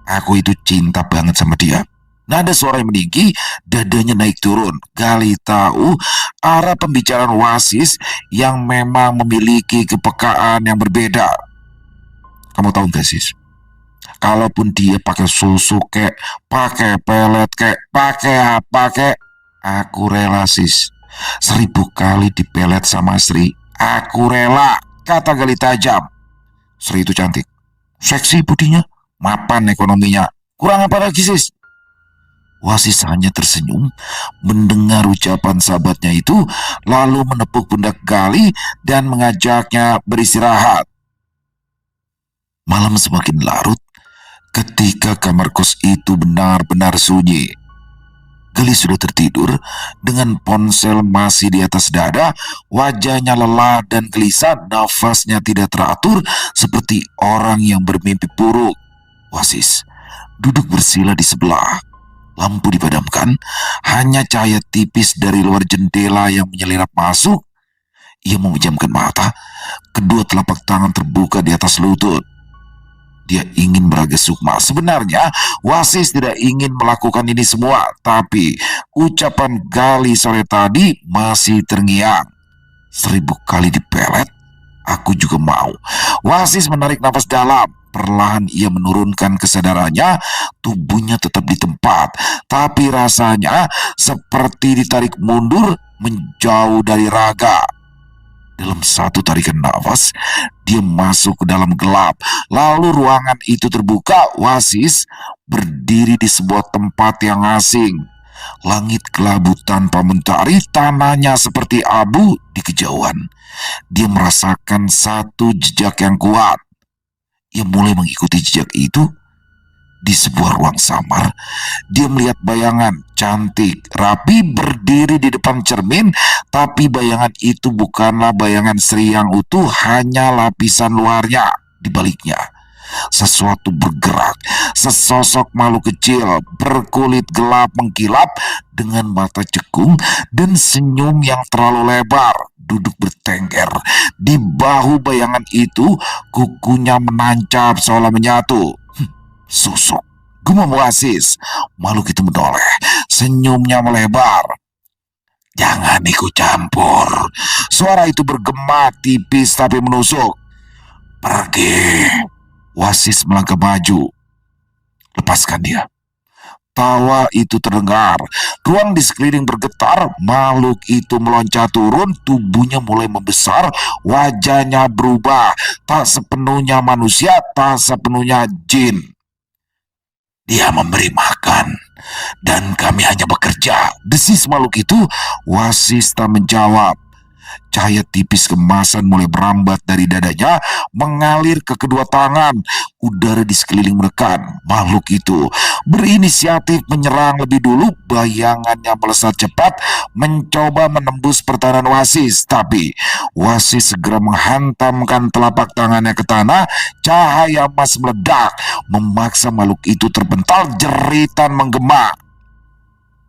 Aku itu cinta banget sama dia. Nada suara yang meninggi, dadanya naik turun. Gali tahu arah pembicaraan Wasis yang memang memiliki kepekaan yang berbeda. Kamu tahu gak sis? Kalaupun dia pakai susu kek, pakai pelet kek, pakai apa kek, aku rela sis. 1000 kali dipelet sama Sri, aku rela, kata Gali tajam. Sri itu cantik, seksi budinya, mapan ekonominya. Kurang apa lagi sis? Wasis hanya tersenyum mendengar ucapan sahabatnya itu, lalu menepuk pundak Gali dan mengajaknya beristirahat. Malam semakin larut ketika kamar kos itu benar-benar sunyi. Gali sudah tertidur dengan ponsel masih di atas dada, wajahnya lelah dan gelisah, nafasnya tidak teratur seperti orang yang bermimpi buruk. Wasis duduk bersila di sebelah. Lampu dipadamkan, hanya cahaya tipis dari luar jendela yang menyelirat masuk. Ia memejamkan mata, kedua telapak tangan terbuka di atas lutut. Dia ingin meraga sukma. Sebenarnya, Wasis tidak ingin melakukan ini semua, tapi ucapan Gali sore tadi masih terngiang. 1000 kali dipelet, aku juga mau. Wasis menarik nafas dalam. Perlahan ia menurunkan kesadarannya, tubuhnya tetap di tempat, tapi rasanya seperti ditarik mundur menjauh dari raga. Dalam satu tarikan nafas, dia masuk ke dalam gelap. Lalu ruangan itu terbuka, Wasis berdiri di sebuah tempat yang asing. Langit kelabu tanpa mentari, tanahnya seperti abu di kejauhan. Dia merasakan satu jejak yang kuat. Ia mulai mengikuti jejak itu. Di sebuah ruang samar, dia melihat bayangan cantik, rapi berdiri di depan cermin, tapi bayangan itu bukanlah bayangan Sri yang utuh, hanya lapisan luarnya. Di baliknya, sesuatu bergerak, sesosok makhluk kecil berkulit gelap mengkilap dengan mata cekung dan senyum yang terlalu lebar, duduk bertengger. Di bahu bayangan itu, kukunya menancap seolah menyatu. Susuk, gumam Wasis. Makhluk itu menoleh, senyumnya melebar. Jangan ikut campur. Suara itu bergema tipis tapi menusuk. Pergi. Wasis melangkah maju. Lepaskan dia. Tawa itu terdengar. Ruang di sekeliling bergetar. Makhluk itu meloncat turun. Tubuhnya mulai membesar. Wajahnya berubah. Tak sepenuhnya manusia, tak sepenuhnya jin. Dia memberi makan, dan kami hanya bekerja. Desis makhluk itu. Wasis tak menjawab. Cahaya tipis kemasan mulai merambat dari dadanya, mengalir ke kedua tangan. Udara di sekeliling menekan. Makhluk itu berinisiatif menyerang lebih dulu. Bayangannya melesat cepat, mencoba menembus pertahanan Wasis. Tapi Wasis segera menghantamkan telapak tangannya ke tanah. Cahaya emas meledak, memaksa makhluk itu terpental. Jeritan menggema.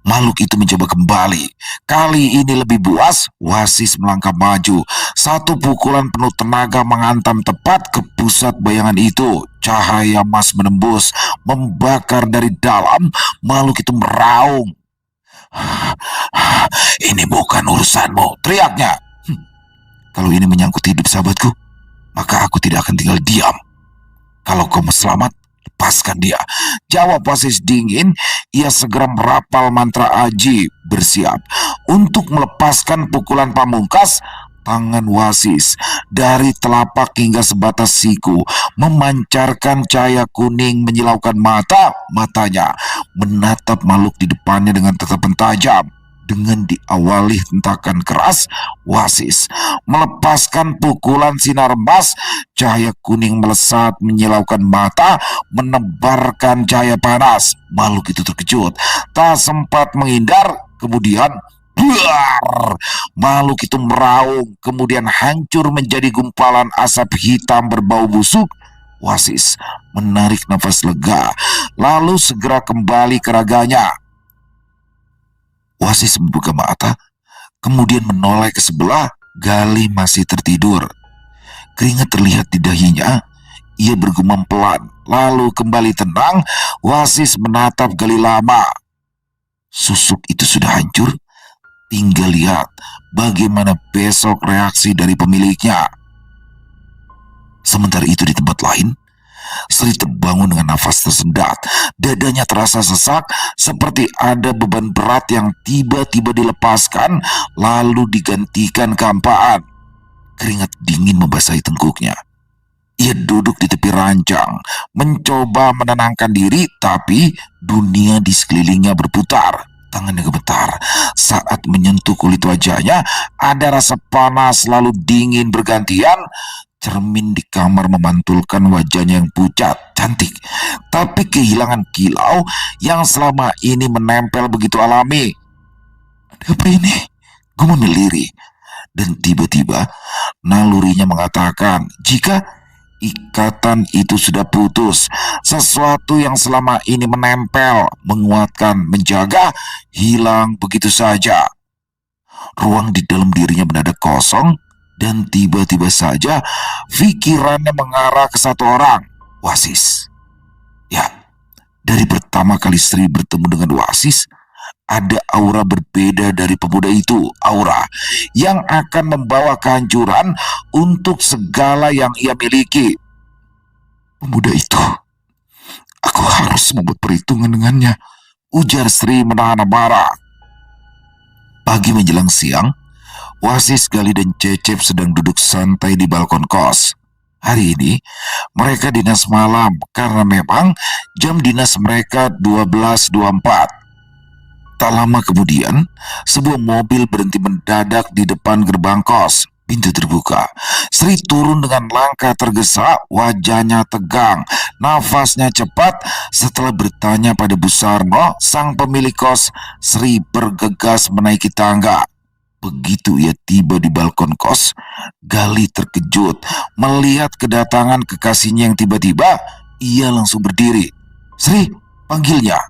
Makhluk itu mencoba kembali. Kali ini lebih buas. Wasis melangkah maju. Satu pukulan penuh tenaga menghantam tepat ke pusat bayangan itu. Cahaya emas menembus, membakar dari dalam. Makhluk itu meraung. Ini bukan urusanmu, teriaknya. Kalau ini menyangkut hidup sahabatku, maka aku tidak akan tinggal diam. Kalau kau mau selamat, lepaskan dia, jawab Wasis dingin. Ia segera merapal mantra aji, bersiap untuk melepaskan pukulan pamungkas. Tangan Wasis dari telapak hingga sebatas siku memancarkan cahaya kuning menyilaukan mata. Matanya menatap makhluk di depannya dengan tatapan tajam. Dengan diawali hentakan keras, Wasis melepaskan pukulan sinar emas. Cahaya kuning melesat menyilaukan mata, menebarkan cahaya panas. Makhluk itu terkejut, tak sempat menghindar. Kemudian buar, makhluk itu meraung, kemudian hancur menjadi gumpalan asap hitam berbau busuk. Wasis menarik nafas lega, lalu segera kembali ke raganya. Wasis membuka mata, kemudian menoleh ke sebelah. Gali masih tertidur. Keringat terlihat di dahinya. Ia bergumam pelan, lalu kembali tenang. Wasis menatap Gali lama. Susuk itu sudah hancur. Tinggal lihat bagaimana besok reaksi dari pemiliknya. Sementara itu di tempat lain, Sri terbangun dengan nafas tersendat. Dadanya terasa sesak, seperti ada beban berat yang tiba-tiba dilepaskan, lalu digantikan kehampaan. Keringat dingin membasahi tengkuknya. Ia duduk di tepi ranjang, mencoba menenangkan diri, tapi dunia di sekelilingnya berputar. Tangannya gemetar. Saat menyentuh kulit wajahnya, ada rasa panas lalu dingin bergantian. Cermin di kamar memantulkan wajahnya yang pucat, cantik, tapi kehilangan kilau yang selama ini menempel begitu alami. Ada apa ini? Gumun meliri. Dan tiba-tiba nalurinya mengatakan jika ikatan itu sudah putus, sesuatu yang selama ini menempel, menguatkan, menjaga, hilang begitu saja. Ruang di dalam dirinya mendadak kosong, dan tiba-tiba saja pikirannya mengarah ke satu orang, Wasis. Ya, dari pertama kali Sri bertemu dengan Wasis, ada aura berbeda dari pemuda itu, aura yang akan membawa kehancuran untuk segala yang ia miliki. Pemuda itu, aku harus membuat perhitungan dengannya, ujar Sri menahan amarah. Pagi menjelang siang, Wasis, Gali, dan Cecep sedang duduk santai di balkon kos. Hari ini, mereka dinas malam karena memang jam dinas mereka 12.24. Tak lama kemudian, sebuah mobil berhenti mendadak di depan gerbang kos. Pintu terbuka. Sri turun dengan langkah tergesa, wajahnya tegang, nafasnya cepat. Setelah bertanya pada Bu Sarno, sang pemilik kos, Sri bergegas menaiki tangga. Begitu ia tiba di balkon kos, Gali terkejut melihat kedatangan kekasihnya yang tiba-tiba. Ia langsung berdiri. Sri, panggilnya.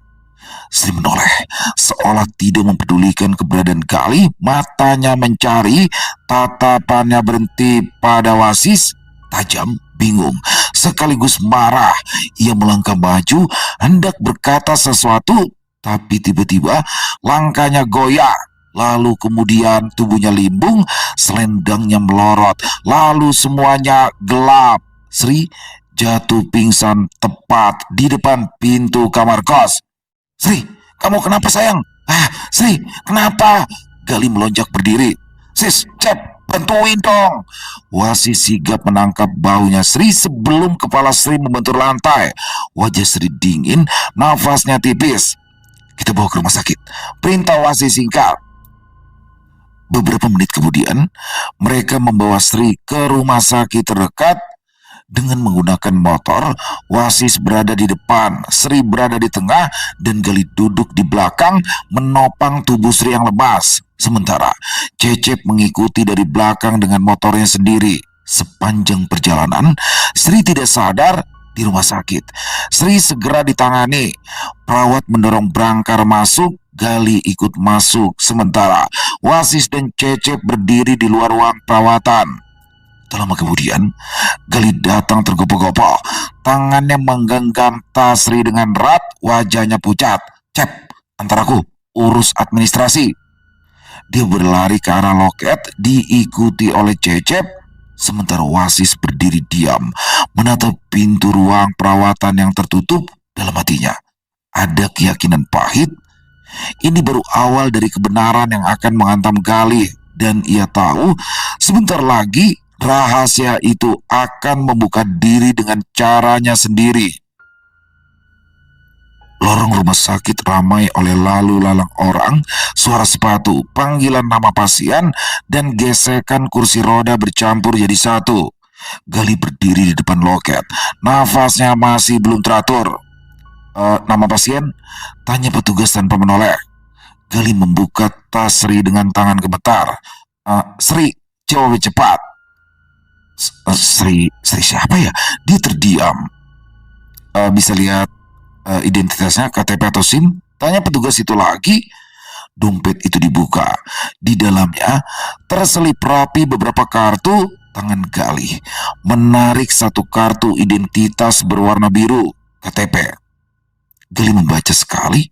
Sri menoleh, seolah tidak mempedulikan keberadaan Gali. Matanya mencari, tatapannya berhenti pada Wasis. Tajam, bingung, sekaligus marah. Ia melangkah maju, hendak berkata sesuatu, tapi tiba-tiba langkahnya goyah. Lalu kemudian tubuhnya limbung, selendangnya melorot, lalu semuanya gelap. Sri jatuh pingsan tepat di depan pintu kamar kos. Sri, kamu kenapa sayang? Sri, kenapa? Gali melonjak berdiri. Sis, Cep, bantuin dong. Wasis sigap menangkap baunya Sri sebelum kepala Sri membentur lantai. Wajah Sri dingin, nafasnya tipis. Kita bawa ke rumah sakit, perintah Wasis singkat. Beberapa menit kemudian, mereka membawa Sri ke rumah sakit terdekat dengan menggunakan motor. Wasis berada di depan, Sri berada di tengah, dan Gali duduk di belakang menopang tubuh Sri yang lemas. Sementara Cecep mengikuti dari belakang dengan motornya sendiri. Sepanjang perjalanan, Sri tidak sadar di rumah sakit. Sri segera ditangani. Perawat mendorong Brangkar masuk. Gali ikut masuk, sementara Wasis dan Cecep berdiri di luar ruang perawatan. Tak lama kemudian, Gali datang tergopoh-gopoh. Tangannya menggenggam tas Sri dengan erat, wajahnya pucat. Cep, antar aku, urus administrasi. Dia berlari ke arah loket, diikuti oleh Cecep. Sementara Wasis berdiri diam, menatap pintu ruang perawatan yang tertutup. Dalam hatinya ada keyakinan pahit. Ini baru awal dari kebenaran yang akan menghantam Gali, dan ia tahu sebentar lagi rahasia itu akan membuka diri dengan caranya sendiri. Lorong rumah sakit ramai oleh lalu lalang orang, suara sepatu, panggilan nama pasien, dan gesekan kursi roda bercampur jadi satu. Gali berdiri di depan loket, nafasnya masih belum teratur. Nama pasien? Tanya petugas tanpa menoleh. Gali membuka tas Sri dengan tangan gemetar. Sri, jawab cepat. Sri siapa ya? Dia terdiam. Bisa lihat identitasnya, KTP atau SIM? Tanya petugas itu lagi. Dompet itu dibuka. Di dalamnya terselip rapi beberapa kartu Tangan Gali menarik satu kartu identitas berwarna biru KTP. Gali membaca sekali,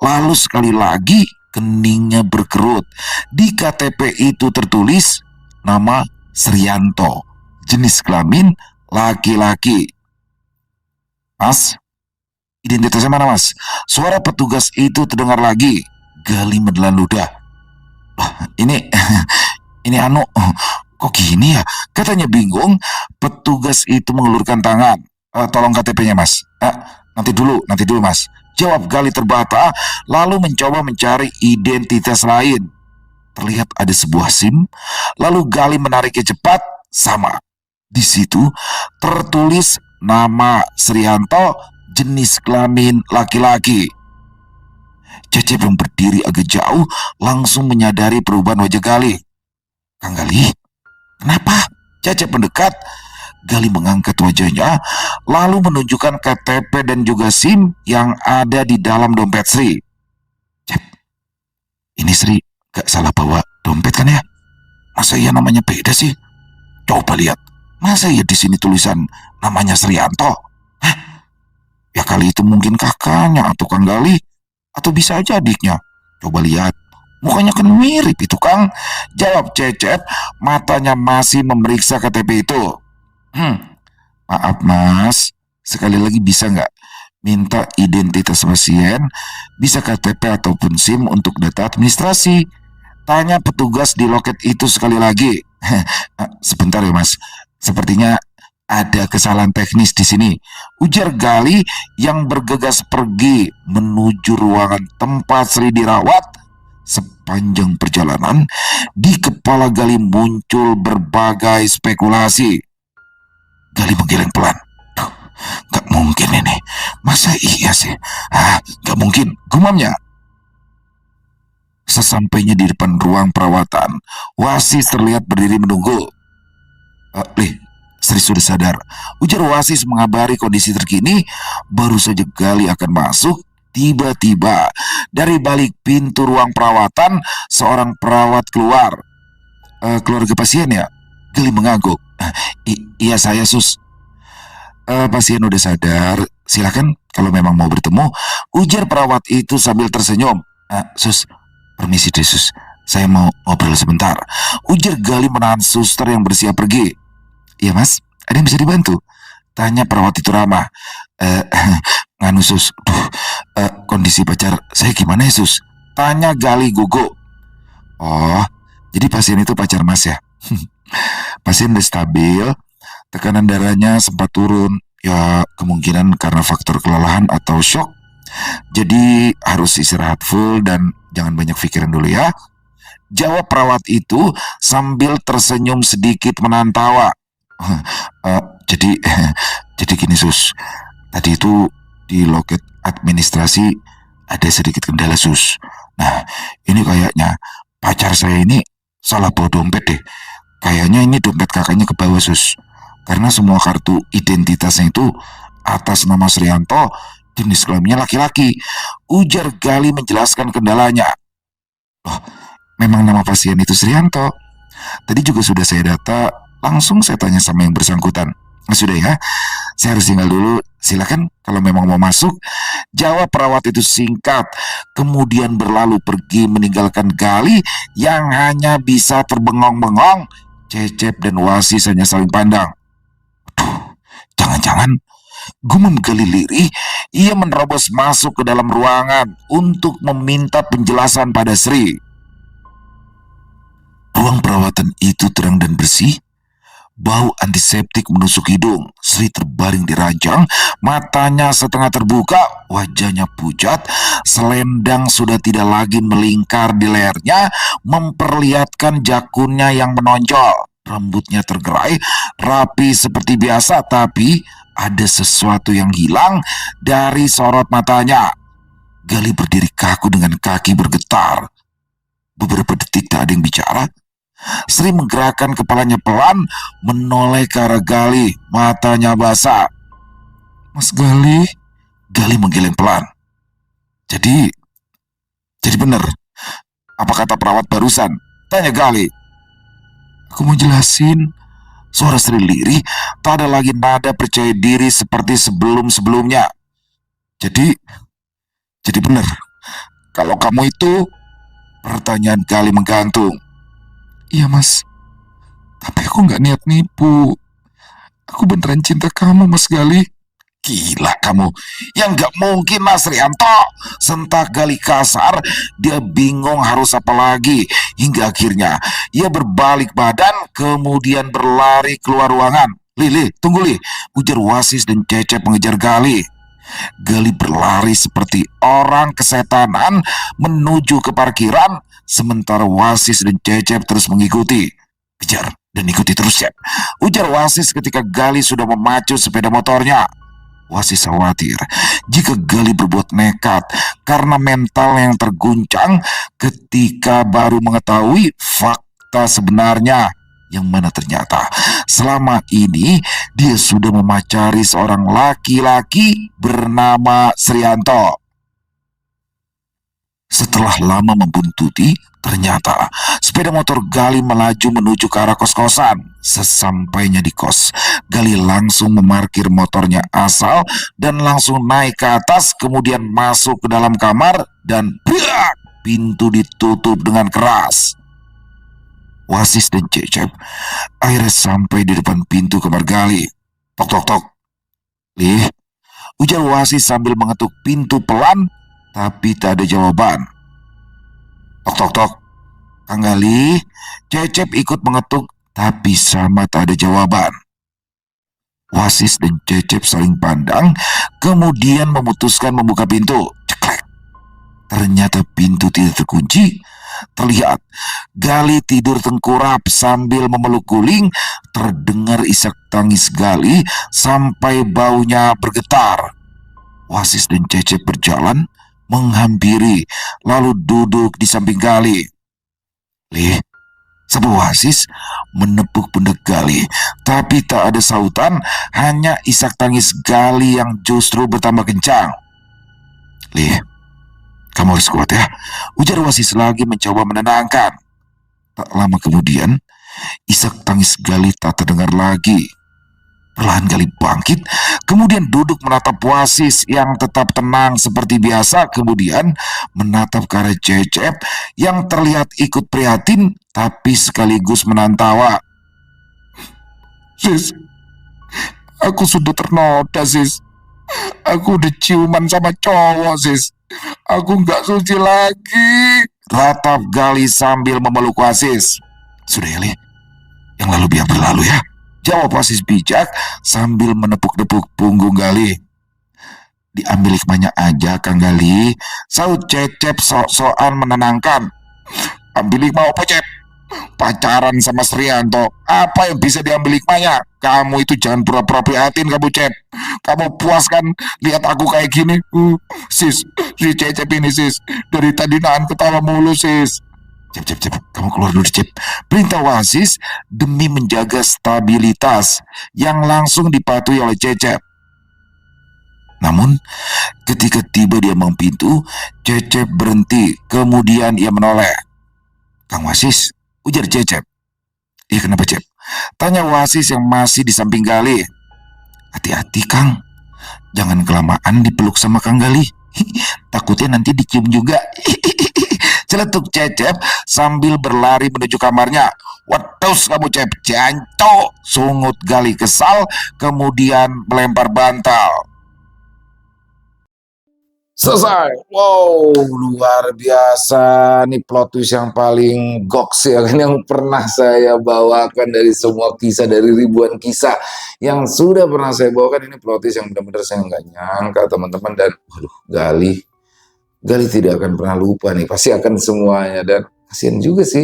lalu sekali lagi keningnya berkerut. Di KTP itu tertulis nama Srianto, jenis kelamin laki-laki. Mas, identitasnya mana mas? Suara petugas itu terdengar lagi. Gali menelan ludah. Ini ini kok gini ya? Katanya bingung. Petugas itu mengelurkan tangan. Tolong KTP-nya mas. Nanti dulu mas. Jawab Gali terbata, lalu mencoba mencari identitas lain. Terlihat ada sebuah SIM, lalu Gali menariknya cepat. Sama. Di situ tertulis nama Srianto, jenis kelamin laki-laki. Cecep yang berdiri agak jauh langsung menyadari perubahan wajah Gali. Kang Gali, kenapa? Cecep mendekat. Gali mengangkat wajahnya, lalu menunjukkan KTP dan juga SIM yang ada di dalam dompet Sri. Cep, ini Sri gak salah bawa dompet kan ya? Masa iya namanya beda sih? Coba lihat, masa iya di sini tulisan namanya Srianto? Hah? Ya kali itu mungkin kakaknya atau Kang Gali, atau bisa aja adiknya. Coba lihat, mukanya kan mirip itu Kang. Jawab Cecep, matanya masih memeriksa KTP itu. Maaf mas, sekali lagi bisa nggak minta identitas pasien, bisa KTP ataupun SIM untuk data administrasi. Tanya petugas di loket itu sekali lagi. Sebentar ya mas, sepertinya ada kesalahan teknis di sini. Ujar Gali yang bergegas pergi menuju ruangan tempat Sri dirawat. Sepanjang perjalanan, di kepala Gali muncul berbagai spekulasi. Gali menggeleng pelan. Gak mungkin ini. Masa iya sih? Gak mungkin, gumamnya. Sesampainya di depan ruang perawatan, Wasis terlihat berdiri menunggu. Sri sudah sadar. Ujar Wasis mengabari kondisi terkini. Baru saja Gali akan masuk, tiba-tiba dari balik pintu ruang perawatan seorang perawat keluar. Keluarga pasien ya? Gali mengangguk. Iya saya sus. Pasien udah sadar. Silakan kalau memang mau bertemu. Ujar perawat itu sambil tersenyum. Sus, permisi deh sus. Saya mau ngobrol sebentar. Ujar Gali menahan suster yang bersiap pergi. Iya mas, ada yang bisa dibantu? Tanya perawat itu ramah. Nganu sus, kondisi pacar saya gimana ya sus? Tanya Gali gugup. Oh, jadi pasien itu pacar mas ya? Pasien udah stabil, tekanan darahnya sempat turun. Ya kemungkinan karena faktor kelelahan atau shock. Jadi harus istirahat full dan jangan banyak pikiran dulu ya. Jawab perawat itu sambil tersenyum sedikit menahan tawa. Jadi jadi gini sus, tadi itu di loket administrasi ada sedikit kendala sus. Nah ini kayaknya pacar saya ini salah bawa dompet deh. Kayaknya ini dompet kakaknya ke bawah sus. Karena semua kartu identitasnya itu atas nama Srianto, jenis kelaminnya laki-laki. Ujar Gali menjelaskan kendalanya. Loh, memang nama pasien itu Srianto. Tadi juga sudah saya data, langsung saya tanya sama yang bersangkutan. Sudah ya, saya harus tinggal dulu. Silakan kalau memang mau masuk. Jawab perawat itu singkat. Kemudian berlalu pergi meninggalkan Gali yang hanya bisa terbengong-bengong. Cecep dan Wasis hanya saling pandang. Jangan-jangan gumam Gali lirih, ia menerobos masuk ke dalam ruangan untuk meminta penjelasan pada Sri. Ruang perawatan itu terang dan bersih. Bau antiseptik menusuk hidung. Sri terbaring di ranjang, matanya setengah terbuka, wajahnya pucat, selendang sudah tidak lagi melingkar di lehernya, memperlihatkan jakunnya yang menonjol. Rambutnya tergerai, rapi seperti biasa, tapi ada sesuatu yang hilang dari sorot matanya. Gali berdiri kaku dengan kaki bergetar. Beberapa detik tak ada yang bicara. Sri menggerakkan kepalanya pelan, menoleh ke arah Gali, matanya basah. Mas Gali? Gali menggeleng pelan. Jadi benar, apa kata perawat barusan? Tanya Gali. Aku mau jelasin, Suara Sri lirih, tak ada lagi nada percaya diri seperti sebelum-sebelumnya. Jadi, jadi benar, kalau kamu itu, pertanyaan Gali menggantung. Iya mas, tapi aku nggak niat nipu. Aku beneran cinta kamu mas Gali. Gila kamu, yang nggak mungkin mas Rianto. Sentak Gali kasar, dia bingung harus apa lagi. Hingga akhirnya ia berbalik badan kemudian berlari keluar ruangan. Lili, tunggu Li, ujar Wasis dan Cecep mengejar Gali. Gali berlari seperti orang kesetanan menuju ke parkiran, sementara Wasis dan Cecep terus mengikuti. Kejar dan ikuti terus, Cep, ujar Wasis ketika Gali sudah memacu sepeda motornya. Wasis khawatir jika Gali berbuat nekat karena mental yang terguncang ketika baru mengetahui fakta sebenarnya, yang mana ternyata selama ini dia sudah memacari seorang laki-laki bernama Srianto. Setelah lama membuntuti, ternyata sepeda motor Gali melaju menuju ke arah kos-kosan. Sesampainya di kos, Gali langsung memarkir motornya asal dan langsung naik ke atas, kemudian masuk ke dalam kamar dan biak, pintu ditutup dengan keras. Wasis dan Cecep akhirnya sampai di depan pintu kamar Gali. Tok tok tok. Lih, ujar Wasis sambil mengetuk pintu pelan, tapi tak ada jawaban. Tok tok tok. Kang Gali, Cecep ikut mengetuk, tapi sama tak ada jawaban. Wasis dan Cecep saling pandang, kemudian memutuskan membuka pintu. Ceklek. Ternyata pintu tidak terkunci. Terlihat Gali tidur tengkurap sambil memeluk guling. Terdengar isak tangis Gali sampai baunya bergetar. Wasis dan Cecep berjalan menghampiri, lalu duduk di samping Gali. Lih, sebuah Wasis menepuk pundak Gali, tapi tak ada sautan, hanya isak tangis Gali yang justru bertambah kencang. Lih, kamu harus kuat ya, ujar Wasis lagi mencoba menenangkan. Tak lama kemudian, isak tangis Gali tak terdengar lagi. Perlahan Gali bangkit, kemudian duduk menatap Wasis yang tetap tenang seperti biasa, kemudian menatap ke arah Cecep yang terlihat ikut prihatin tapi sekaligus menahan tawa. Sis, aku sudah ternoda sis. Aku udah ciuman sama cowok sis. Aku nggak suci lagi, ratap Gali sambil memeluk Wasis. Sudah Eli, yang lalu biar berlalu ya, jawab Wasis bijak sambil menepuk-nepuk punggung Gali. Diambil hikmahnya aja Kang Gali, saut Cecep sok-sokan menenangkan. Ambil hikmah apa Cep? Pacaran sama Srianto, apa yang bisa diambil hikmahnya? Kamu itu jangan pura-pura prihatin kamu Cep. Kamu puas kan lihat aku kayak gini? Sis, si Cecep ini sis, dari tadi nahan ketawa mulu sis. Cep, Cep, Cep, kamu keluar dulu Cep, perintah Wasis demi menjaga stabilitas yang langsung dipatuhi oleh Cecep. Namun, ketika tiba di ambang pintu, Cecep berhenti, kemudian ia menoleh. Kang Wasis, ujar Cecep. Iya kenapa Cep? Tanya Wasis yang masih di samping Gali. Hati-hati Kang, jangan kelamaan dipeluk sama Kang Gali. Takutnya nanti dicium juga. Celetuk Cecep sambil berlari menuju kamarnya. Waduh kamu Cep, janco, sungut Gali kesal, kemudian melempar bantal. Selesai. Wow, luar biasa. Nih plot twist yang paling goks ya kan yang pernah saya bawakan dari semua kisah, dari ribuan kisah yang sudah pernah saya bawakan. Ini plot twist yang benar-benar saya nggak nyangka teman-teman. Dan waduh, Gali tidak akan pernah lupa nih, pasti akan semuanya. Dan kasihan juga sih,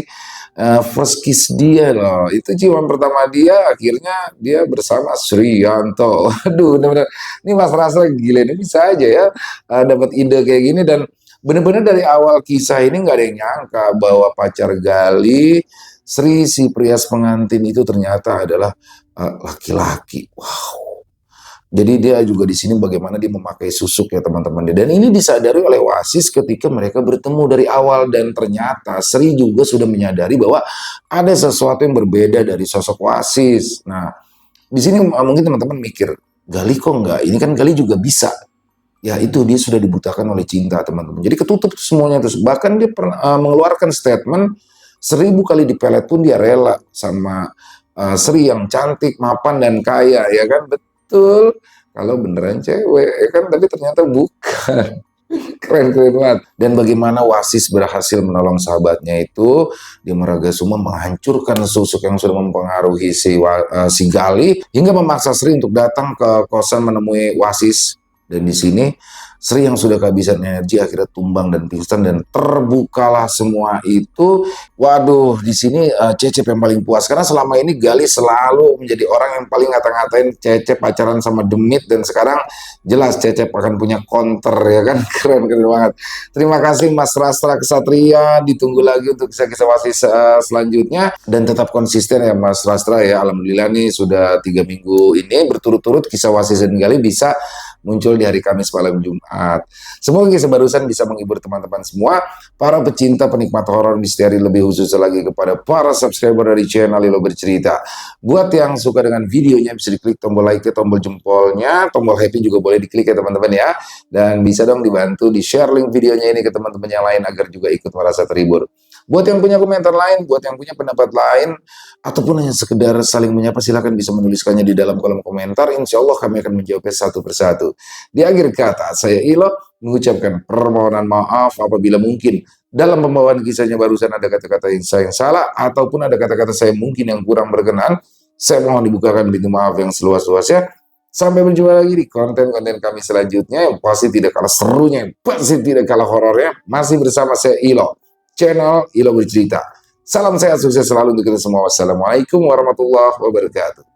first kiss dia loh, itu ciuman pertama dia, akhirnya dia bersama Srianto. Aduh, benar-benar ini Mas Rasel gila, ini bisa aja ya dapat ide kayak gini. Dan benar-benar dari awal kisah ini nggak ada yang nyangka bahwa pacar Gali, Sri si Prias pengantin itu ternyata adalah laki-laki. Wow. Jadi dia juga di sini bagaimana dia memakai susuk ya teman-teman. Dan ini disadari oleh wasis ketika mereka bertemu dari awal, dan ternyata Sri juga sudah menyadari bahwa ada sesuatu yang berbeda dari sosok wasis. Nah, di sini mungkin teman-teman mikir, Gali kok enggak? Ini kan Gali juga bisa. Ya itu dia sudah dibutakan oleh cinta teman-teman. Jadi ketutup semuanya terus. Bahkan dia pernah mengeluarkan statement 1000 kali dipelet pun dia rela sama Sri yang cantik, mapan dan kaya, ya kan? Betul. Kalau beneran cewek, ya kan? Tapi ternyata bukan. Keren-keren banget. Dan bagaimana wasis berhasil menolong sahabatnya itu, di Maragasuma menghancurkan susuk yang sudah mempengaruhi si Gali, hingga memaksa Sri untuk datang ke kosan menemui wasis. Dan di sini Sri yang sudah kehabisan energi akhirnya tumbang dan pingsan, dan terbukalah semua itu. Waduh, di sini Cecep yang paling puas karena selama ini Gali selalu menjadi orang yang paling ngata-ngatain Cecep pacaran sama Demit, dan sekarang jelas Cecep akan punya counter, ya kan. Keren banget. Terima kasih Mas Rastra Kesatria, ditunggu lagi untuk kisah-kisah wasis selanjutnya, dan tetap konsisten ya Mas Rastra ya. Alhamdulillah nih sudah 3 minggu ini berturut-turut kisah wasis dan Gali bisa muncul di hari Kamis malam Jumat. Semoga kisah barusan bisa menghibur teman-teman semua, para pecinta penikmat horor misteri, lebih khusus lagi kepada para subscriber dari channel Lilo Bercerita. Buat yang suka dengan videonya bisa diklik tombol like, tombol jempolnya, tombol happy juga boleh diklik ya teman-teman ya. Dan bisa dong dibantu di share link videonya ini ke teman-teman yang lain agar juga ikut merasa terhibur. Buat yang punya komentar lain, buat yang punya pendapat lain, ataupun hanya sekedar saling menyapa, silakan bisa menuliskannya di dalam kolom komentar. Insya Allah kami akan menjawabnya satu persatu. Di akhir kata, saya Ilo mengucapkan permohonan maaf apabila mungkin dalam pembawaan kisahnya barusan ada kata-kata yang saya salah, ataupun ada kata-kata saya mungkin yang kurang berkenan. Saya mohon dibukakan pintu maaf yang seluas-luasnya. Sampai berjumpa lagi di konten-konten kami selanjutnya yang pasti tidak kalah serunya, yang pasti tidak kalah horornya. Masih bersama saya Ilo, channel Ilo Bercerita. Salam sehat, sukses selalu untuk kita semua. Wassalamualaikum warahmatullahi wabarakatuh.